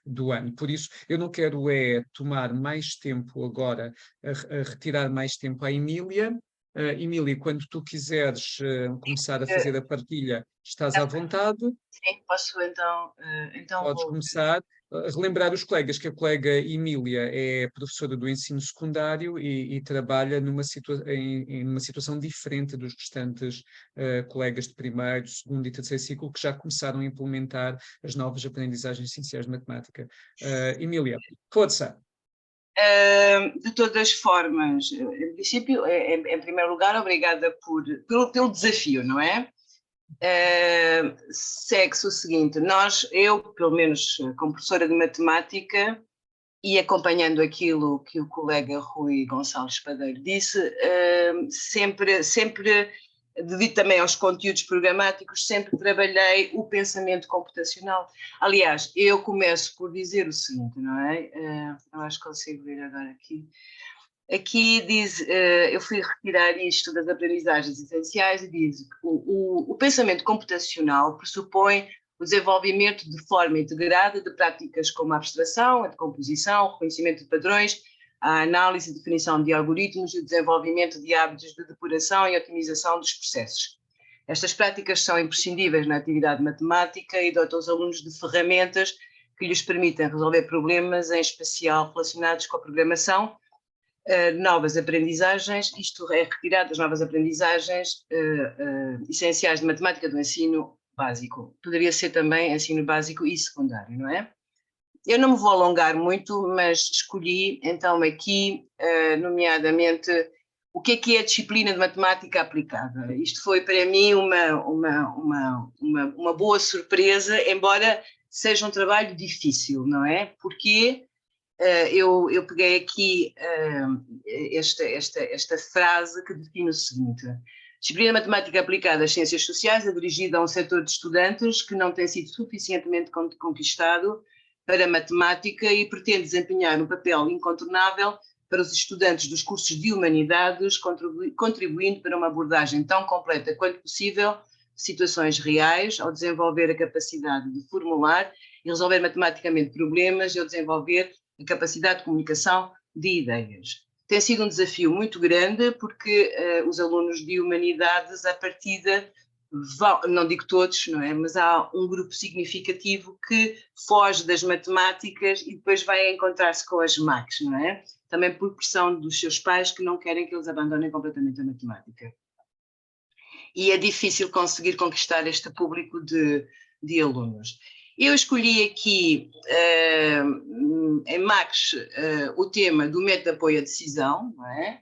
do ano. Por isso, eu não quero tomar mais tempo agora, a retirar mais tempo à Emília, Emília, quando tu quiseres começar a fazer a partilha, estás à vontade. Sim, posso então, Podes vou. começar a relembrar os colegas que a colega Emília é professora do ensino secundário e trabalha numa situação diferente dos restantes colegas de primeiro, segundo e terceiro ciclo que já começaram a implementar as novas aprendizagens essenciais de matemática. Emília, força! De todas as formas, em princípio, em primeiro lugar, obrigada pelo desafio, não é? Segue-se o seguinte, eu, pelo menos como professora de matemática, e acompanhando aquilo que o colega Rui Gonçalves Padeiro disse, sempre, devido também aos conteúdos programáticos, sempre trabalhei o pensamento computacional. Aliás, eu começo por dizer o seguinte, não é? Eu acho que consigo ver agora aqui. Aqui diz, eu fui retirar isto das aprendizagens essenciais e diz que o pensamento computacional pressupõe o desenvolvimento de forma integrada de práticas como a abstração, a decomposição, o reconhecimento de padrões, a análise e definição de algoritmos e o desenvolvimento de hábitos de depuração e otimização dos processos. Estas práticas são imprescindíveis na atividade matemática e dotam os alunos de ferramentas que lhes permitem resolver problemas, em especial relacionados com a programação, novas aprendizagens, isto é retirado das novas aprendizagens essenciais de matemática do ensino básico. Poderia ser também ensino básico e secundário, não é? Eu não me vou alongar muito, mas escolhi então aqui, nomeadamente, o que é a disciplina de matemática aplicada. Isto foi para mim uma boa surpresa, embora seja um trabalho difícil, não é? Porque eu peguei aqui esta frase que define o seguinte: disciplina de matemática aplicada às ciências sociais é dirigida a um setor de estudantes que não tem sido suficientemente conquistado para a matemática e pretende desempenhar um papel incontornável para os estudantes dos cursos de humanidades, contribuindo para uma abordagem tão completa quanto possível de situações reais, ao desenvolver a capacidade de formular e resolver matematicamente problemas e ao desenvolver a capacidade de comunicação de ideias. Tem sido um desafio muito grande porque os alunos de humanidades, à partida, não digo todos, não é? Mas há um grupo significativo que foge das matemáticas e depois vai encontrar-se com as MACs, não é? Também por pressão dos seus pais que não querem que eles abandonem completamente a matemática. E é difícil conseguir conquistar este público de alunos. Eu escolhi aqui, em MACs, o tema do método de apoio à decisão, não é?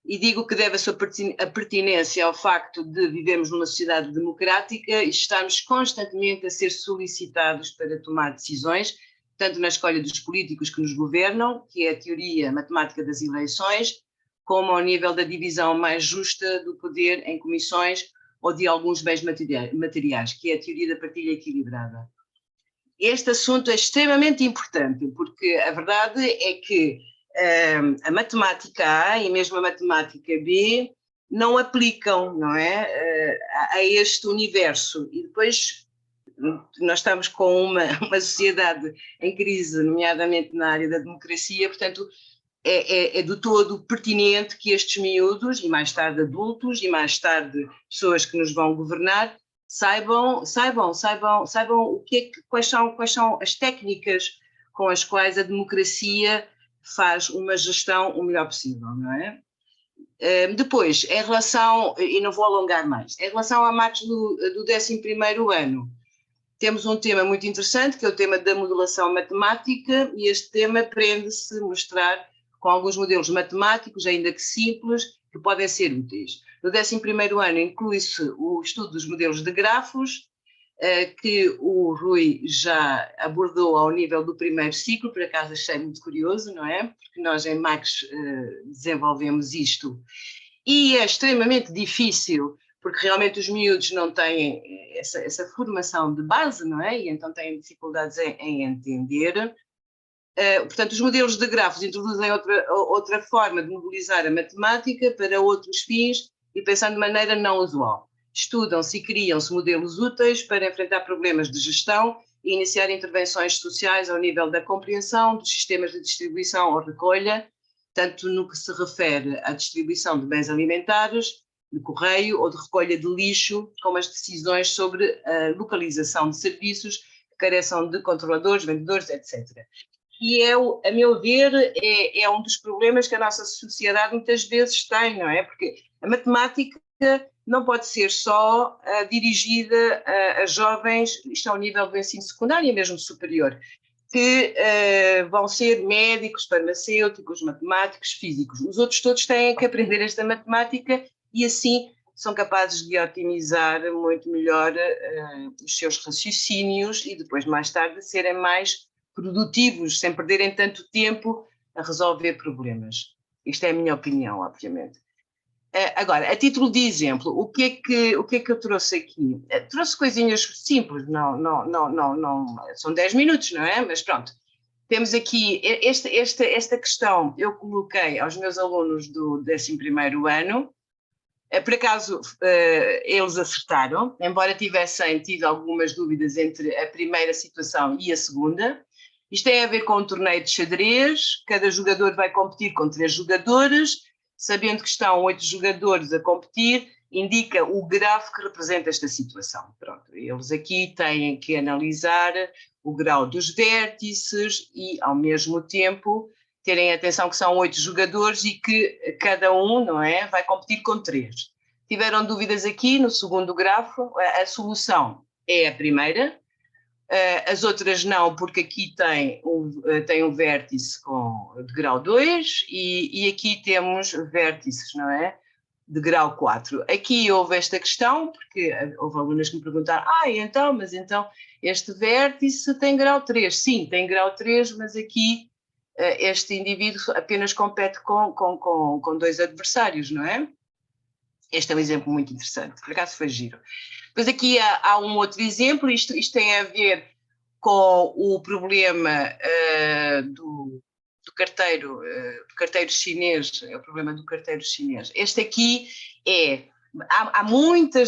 E digo que deve a sua pertinência ao facto de vivermos numa sociedade democrática e estarmos constantemente a ser solicitados para tomar decisões, tanto na escolha dos políticos que nos governam, que é a teoria matemática das eleições, como ao nível da divisão mais justa do poder em comissões ou de alguns bens materiais, que é a teoria da partilha equilibrada. Este assunto é extremamente importante, porque a verdade é que a matemática A e mesmo a matemática B não aplicam, não é, a este universo. E depois nós estamos com uma sociedade em crise, nomeadamente na área da democracia, portanto é de todo pertinente que estes miúdos, e mais tarde adultos, e mais tarde pessoas que nos vão governar, saibam quais são as técnicas com as quais a democracia faz uma gestão o melhor possível, não é? Depois, em relação, e não vou alongar mais, em relação a MACs do 11º ano, temos um tema muito interessante, que é o tema da modelação matemática, e este tema prende-se mostrar com alguns modelos matemáticos, ainda que simples, que podem ser úteis. No 11º ano inclui-se o estudo dos modelos de grafos, que o Rui já abordou ao nível do primeiro ciclo, por acaso achei muito curioso, não é? Porque nós em MACs desenvolvemos isto. E é extremamente difícil, porque realmente os miúdos não têm essa formação de base, não é? E então têm dificuldades em entender. Portanto, os modelos de grafos introduzem outra forma de mobilizar a matemática para outros fins e pensando de maneira não usual. Estudam-se e criam-se modelos úteis para enfrentar problemas de gestão e iniciar intervenções sociais ao nível da compreensão dos sistemas de distribuição ou recolha tanto no que se refere à distribuição de bens alimentares, de correio ou de recolha de lixo, como as decisões sobre a localização de serviços que careçam de controladores, vendedores, etc. E a meu ver, é um dos problemas que a nossa sociedade muitas vezes tem, não é? Porque a matemática não pode ser só dirigida a jovens, isto ao nível do ensino secundário e mesmo superior, que vão ser médicos, farmacêuticos, matemáticos, físicos. Os outros todos têm que aprender esta matemática e assim são capazes de otimizar muito melhor os seus raciocínios e depois, mais tarde, serem mais produtivos, sem perderem tanto tempo a resolver problemas. Isto é a minha opinião, obviamente. Agora, a título de exemplo, o que é que eu trouxe aqui? Trouxe coisinhas simples, não, são 10 minutos, não é? Mas pronto, temos aqui esta questão, eu coloquei aos meus alunos do 11º ano, por acaso eles acertaram, embora tivessem tido algumas dúvidas entre a primeira situação e a segunda. Isto tem a ver com um torneio de xadrez, cada jogador vai competir com 3 jogadores, sabendo que estão 8 jogadores a competir, indica o gráfico que representa esta situação. Pronto, eles aqui têm que analisar o grau dos vértices e, ao mesmo tempo, terem atenção que são 8 jogadores e que cada um, não é, vai competir com 3. Tiveram dúvidas aqui no segundo grafo, a solução é a primeira, as outras não, porque aqui tem um vértice de grau 2 e aqui temos vértices, não é? De grau 4. Aqui houve esta questão, porque houve alunas que me perguntaram, mas então este vértice tem grau 3. Sim, tem grau 3, mas aqui este indivíduo apenas compete com 2 adversários, não é? Este é um exemplo muito interessante, por acaso foi giro. Depois aqui há um outro exemplo, isto tem a ver com o problema do carteiro chinês, é o problema do carteiro chinês. Este aqui há muita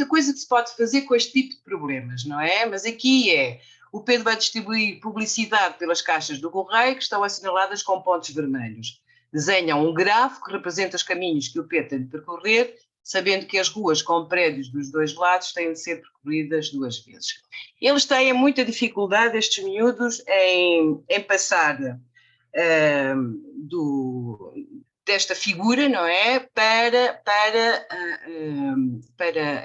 coisa que se pode fazer com este tipo de problemas, não é? Mas aqui o Pedro vai distribuir publicidade pelas caixas do correio que estão assinaladas com pontos vermelhos. Desenham um gráfico que representa os caminhos que o Pedro tem de percorrer, sabendo que as ruas com prédios dos 2 lados têm de ser percorridas 2 vezes. Eles têm muita dificuldade, estes miúdos, em passar desta figura, não é, para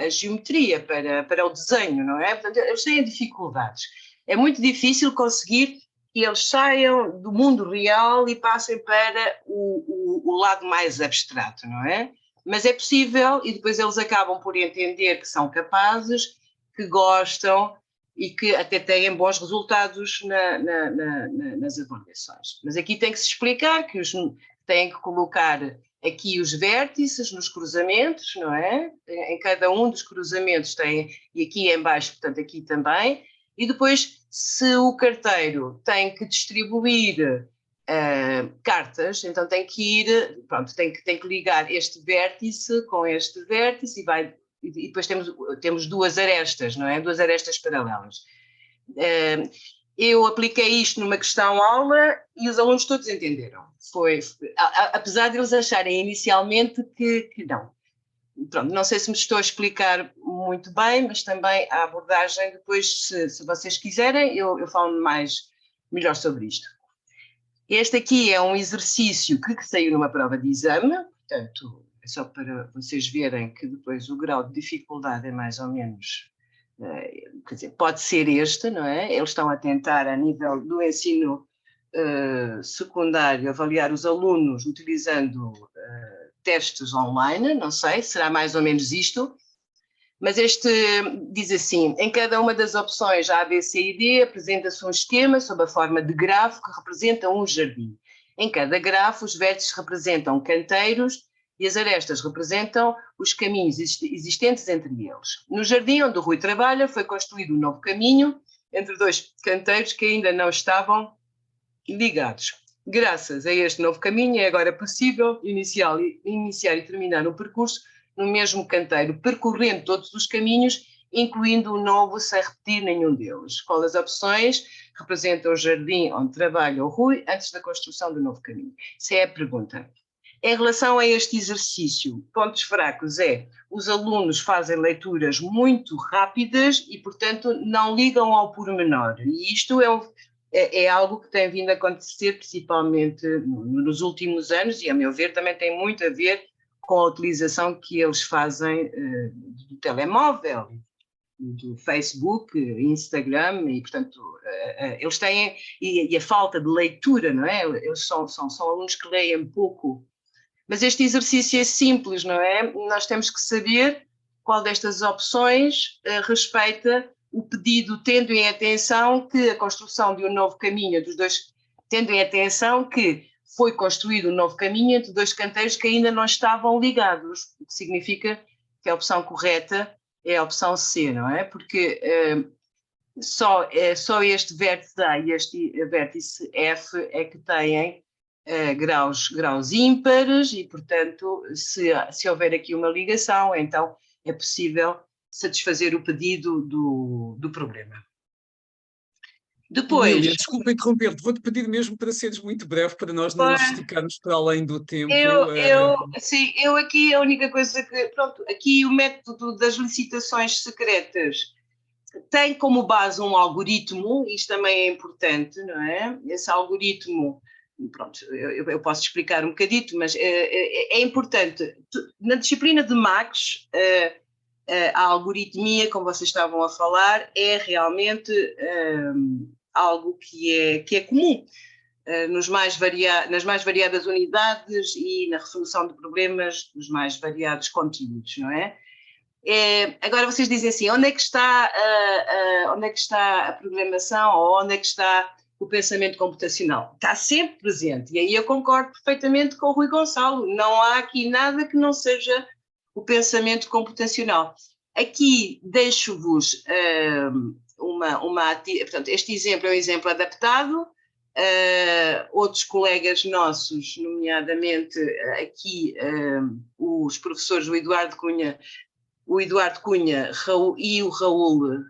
a geometria, para o desenho, não é? Portanto, eles têm dificuldades. É muito difícil conseguir que eles saiam do mundo real e passem para o lado mais abstrato, não é? Mas é possível e depois eles acabam por entender que são capazes, que gostam e que até têm bons resultados nas avaliações. Mas aqui tem que se explicar que têm que colocar aqui os vértices nos cruzamentos, não é? Em cada um dos cruzamentos tem, e aqui em baixo, portanto aqui também, e depois se o carteiro tem que distribuir cartas, então tem que tem que ligar este vértice com este vértice e depois temos 2 arestas, não é? 2 arestas paralelas. Eu apliquei isto numa questão-aula e os alunos todos entenderam. Apesar de eles acharem inicialmente que não. Pronto, não sei se me estou a explicar muito bem, mas também a abordagem, depois, se vocês quiserem, eu falo melhor sobre isto. Este aqui é um exercício que saiu numa prova de exame, portanto, é só para vocês verem que depois o grau de dificuldade é mais ou menos, quer dizer, pode ser este, não é? Eles estão a tentar, a nível do ensino secundário, avaliar os alunos utilizando testes online, não sei, será mais ou menos isto. Mas este diz assim, em cada uma das opções A, B, C e D apresenta-se um esquema sob a forma de grafo que representa um jardim. Em cada grafo, os vértices representam canteiros e as arestas representam os caminhos existentes entre eles. No jardim onde o Rui trabalha, foi construído um novo caminho entre 2 canteiros que ainda não estavam ligados. Graças a este novo caminho, é agora possível iniciar e terminar o percurso no mesmo canteiro, percorrendo todos os caminhos incluindo o novo sem repetir nenhum deles. Qual das opções representa o jardim onde trabalha o Rui antes da construção do novo caminho? Essa é a pergunta. Em relação a este exercício, pontos fracos os alunos fazem leituras muito rápidas e, portanto, não ligam ao pormenor. E isto é algo que tem vindo a acontecer principalmente nos últimos anos e, a meu ver, também tem muito a ver com a utilização que eles fazem do telemóvel, do Facebook, Instagram, e, portanto, eles têm... E a falta de leitura, não é? Eles são alunos que leem pouco. Mas este exercício é simples, não é? Nós temos que saber qual destas opções respeita o pedido, tendo em atenção que a construção de um novo caminho tendo em atenção que foi construído um novo caminho entre dois canteiros que ainda não estavam ligados, o que significa que a opção correta é a opção C, não é? Porque só este vértice A e este vértice F é que têm graus ímpares e, portanto, se houver aqui uma ligação, então é possível satisfazer o pedido do problema. Depois... Emília, desculpa interromper-te, vou-te pedir mesmo para seres muito breve, para nós não nos esticarmos para além do tempo. Sim, eu aqui a única coisa que... Pronto, aqui o método das licitações secretas tem como base um algoritmo, isto também é importante, não é? Esse algoritmo... Pronto, eu posso explicar um bocadito, mas é importante. Na disciplina de Max, a algoritmia, como vocês estavam a falar, é realmente algo que é comum nas mais variadas unidades e na resolução de problemas dos mais variados conteúdos, não é? Agora vocês dizem assim, onde é que está a programação ou onde é que está o pensamento computacional? Está sempre presente, e aí eu concordo perfeitamente com o Rui Gonçalo, não há aqui nada que não seja o pensamento computacional. Aqui deixo-vos portanto, este exemplo é um exemplo adaptado, outros colegas nossos, nomeadamente aqui os professores o Eduardo Cunha e o Raul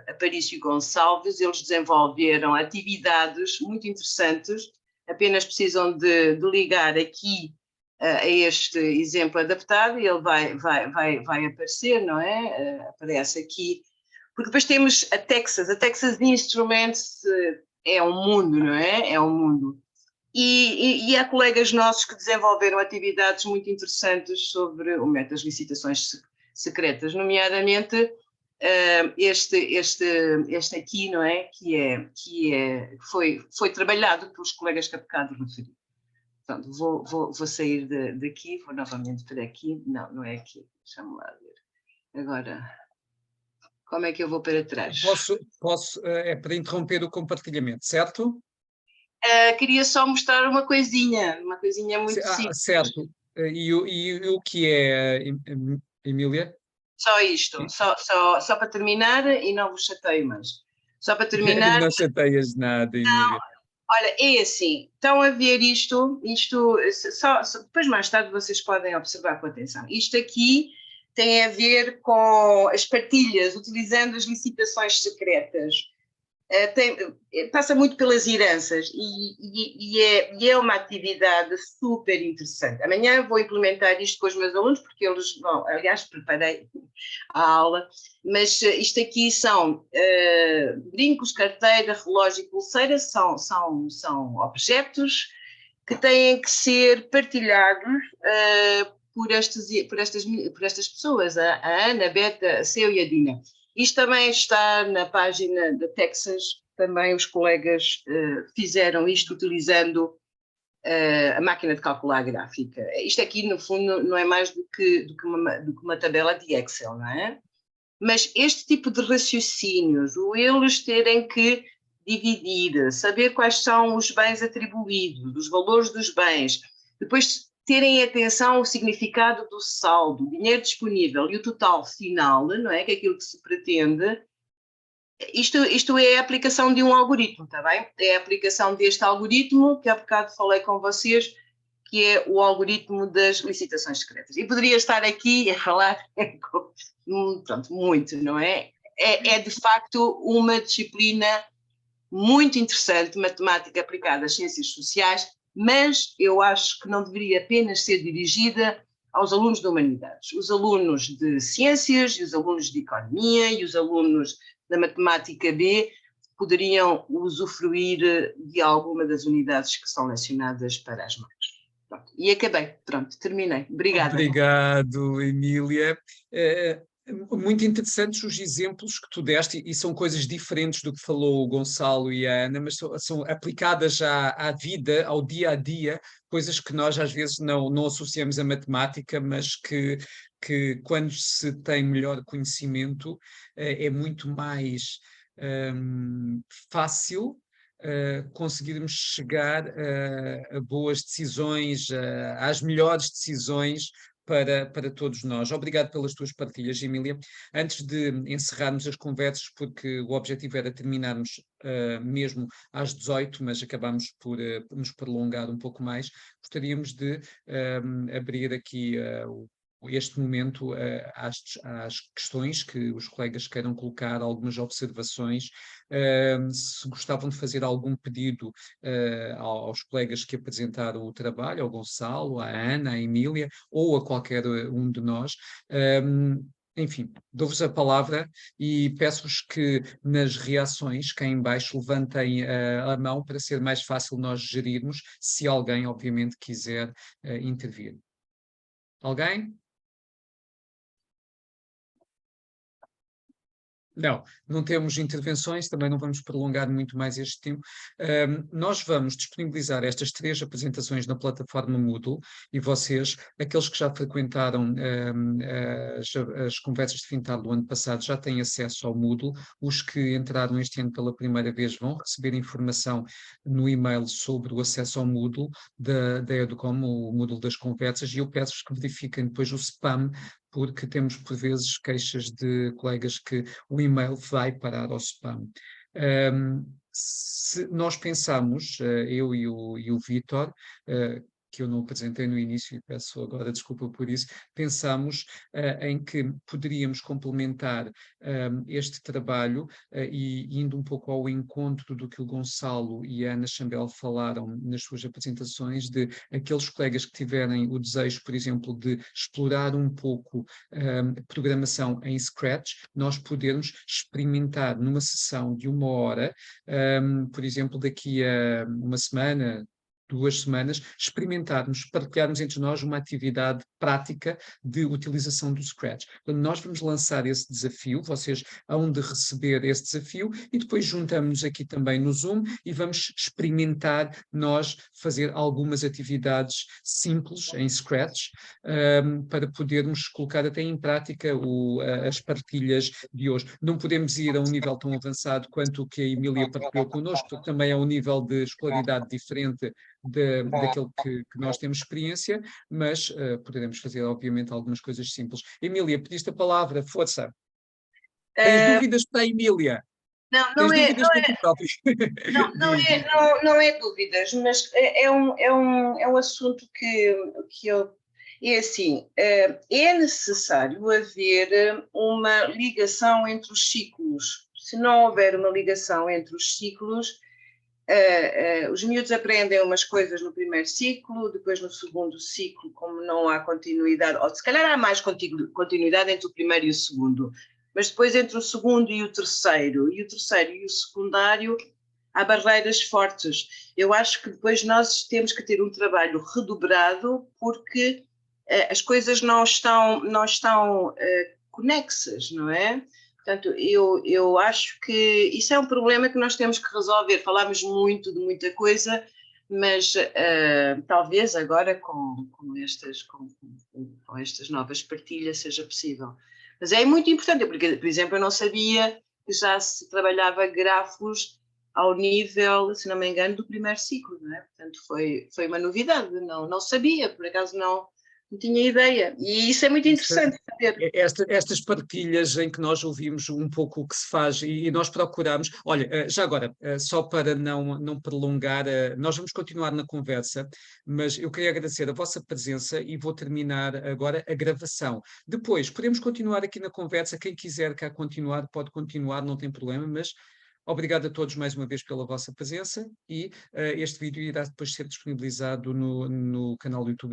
Aparício Gonçalves, eles desenvolveram atividades muito interessantes, apenas precisam de ligar aqui a este exemplo adaptado e ele vai aparecer, não é? Aparece aqui, porque depois temos a Texas Instruments é um mundo, não é? É um mundo. E há colegas nossos que desenvolveram atividades muito interessantes sobre o método das licitações secretas, nomeadamente este aqui, não é? Que foi trabalhado pelos colegas que há bocado referi. Portanto, vou sair daqui, vou novamente para aqui. Não é aqui, deixa-me lá ver. Agora, como é que eu vou para trás? É para interromper o compartilhamento, certo? Queria só mostrar uma coisinha muito simples. Certo. E o que é, Emília? Só isto, só para terminar, e não vos chateio mais. Só para terminar... Não chateias nada, Emília. Não, olha, é assim, estão a ver isto depois mais tarde vocês podem observar com atenção. Isto aqui tem a ver com as partilhas, utilizando as licitações secretas. Passa muito pelas heranças e é uma atividade super interessante. Amanhã vou implementar isto com os meus alunos, porque eles vão, aliás, preparei a aula, mas isto aqui são brincos, carteira, relógio e pulseira, são objetos que têm que ser partilhados por estas pessoas, a Ana, a Beta, a Seu e a Dina. Isto também está na página da Texas, também os colegas fizeram isto utilizando a máquina de calcular gráfica. Isto aqui, no fundo, não é mais do que uma tabela de Excel, não é? Mas este tipo de raciocínios, eles terem que dividir, saber quais são os bens atribuídos, os valores dos bens, depois terem atenção ao significado do saldo, dinheiro disponível e o total final, não é? Que é aquilo que se pretende. Isto é a aplicação de um algoritmo, está bem? É a aplicação deste algoritmo, que há bocado falei com vocês, que é o algoritmo das licitações secretas. E poderia estar aqui a falar pronto, muito, não é? É de facto uma disciplina muito interessante, matemática aplicada às ciências sociais, mas eu acho que não deveria apenas ser dirigida aos alunos de humanidades. Os alunos de ciências, e os alunos de economia, e os alunos da matemática B poderiam usufruir de alguma das unidades que são lecionadas para as mães. Pronto, e acabei, pronto, terminei. Obrigada. Obrigado, Emília. Muito interessantes os exemplos que tu deste, e são coisas diferentes do que falou o Gonçalo e a Ana, mas são aplicadas à vida, ao dia a dia, coisas que nós às vezes não associamos à matemática, mas que quando se tem melhor conhecimento é muito mais fácil conseguirmos chegar a boas decisões, às melhores decisões para todos nós. Obrigado pelas tuas partilhas, Emília. Antes de encerrarmos as conversas, porque o objetivo era terminarmos mesmo às 18, mas acabamos por nos prolongar um pouco mais, gostaríamos de abrir aqui este momento às questões que os colegas queiram colocar, algumas observações. Se gostavam de fazer algum pedido aos colegas que apresentaram o trabalho, ao Gonçalo, à Ana, à Emília, ou a qualquer um de nós, enfim, dou-vos a palavra e peço-vos que nas reações, cá em baixo, levantem a mão para ser mais fácil nós gerirmos, se alguém, obviamente, quiser intervir. Alguém? Não temos intervenções, também não vamos prolongar muito mais este tempo. Nós vamos disponibilizar estas 3 apresentações na plataforma Moodle e vocês, aqueles que já frequentaram as conversas de fim de tarde do ano passado, já têm acesso ao Moodle. Os que entraram este ano pela primeira vez vão receber informação no e-mail sobre o acesso ao Moodle da Educom, o Moodle das conversas, e eu peço-vos que verifiquem depois o spam, porque temos por vezes queixas de colegas que o e-mail vai parar ao spam. Se nós pensamos, eu e o Vítor, que eu não apresentei no início e peço agora desculpa por isso, pensamos em que poderíamos complementar este trabalho e indo um pouco ao encontro do que o Gonçalo e a Ana Chambel falaram nas suas apresentações, de aqueles colegas que tiverem o desejo, por exemplo, de explorar um pouco programação em Scratch, nós podermos experimentar numa sessão de 1 hora, por exemplo, daqui a uma semana, 2 semanas, experimentarmos, partilharmos entre nós uma atividade prática de utilização do Scratch. Portanto, nós vamos lançar esse desafio, vocês hão de receber esse desafio e depois juntamos-nos aqui também no Zoom e vamos experimentar nós fazer algumas atividades simples em Scratch para podermos colocar até em prática as partilhas de hoje. Não podemos ir a um nível tão avançado quanto o que a Emília partilhou connosco, porque também é um nível de escolaridade diferente daquele que nós temos experiência, mas poderemos fazer, obviamente, algumas coisas simples. Emília, pediste a palavra, força. Tens dúvidas para a Emília? Não é dúvidas, mas é um assunto que eu... É assim, é necessário haver uma ligação entre os ciclos. Se não houver uma ligação entre os ciclos, os miúdos aprendem umas coisas no primeiro ciclo, depois no segundo ciclo, como não há continuidade, ou se calhar há mais continuidade entre o primeiro e o segundo, mas depois entre o segundo e o terceiro e o secundário, há barreiras fortes. Eu acho que depois nós temos que ter um trabalho redobrado, porque as coisas não estão conexas, não é? Portanto, eu acho que isso é um problema que nós temos que resolver. Falámos muito de muita coisa, mas talvez agora com estas novas partilhas seja possível. Mas é muito importante, porque, por exemplo, eu não sabia que já se trabalhava grafos ao nível, se não me engano, do primeiro ciclo, não é? Portanto, foi uma novidade, não sabia, por acaso Não tinha ideia. E isso é muito interessante saber. Estas partilhas em que nós ouvimos um pouco o que se faz e nós procuramos. Olha, já agora, só para não prolongar, nós vamos continuar na conversa, mas eu queria agradecer a vossa presença e vou terminar agora a gravação. Depois, podemos continuar aqui na conversa. Quem quiser cá continuar, pode continuar, não tem problema, mas obrigado a todos mais uma vez pela vossa presença e este vídeo irá depois ser disponibilizado no canal do YouTube.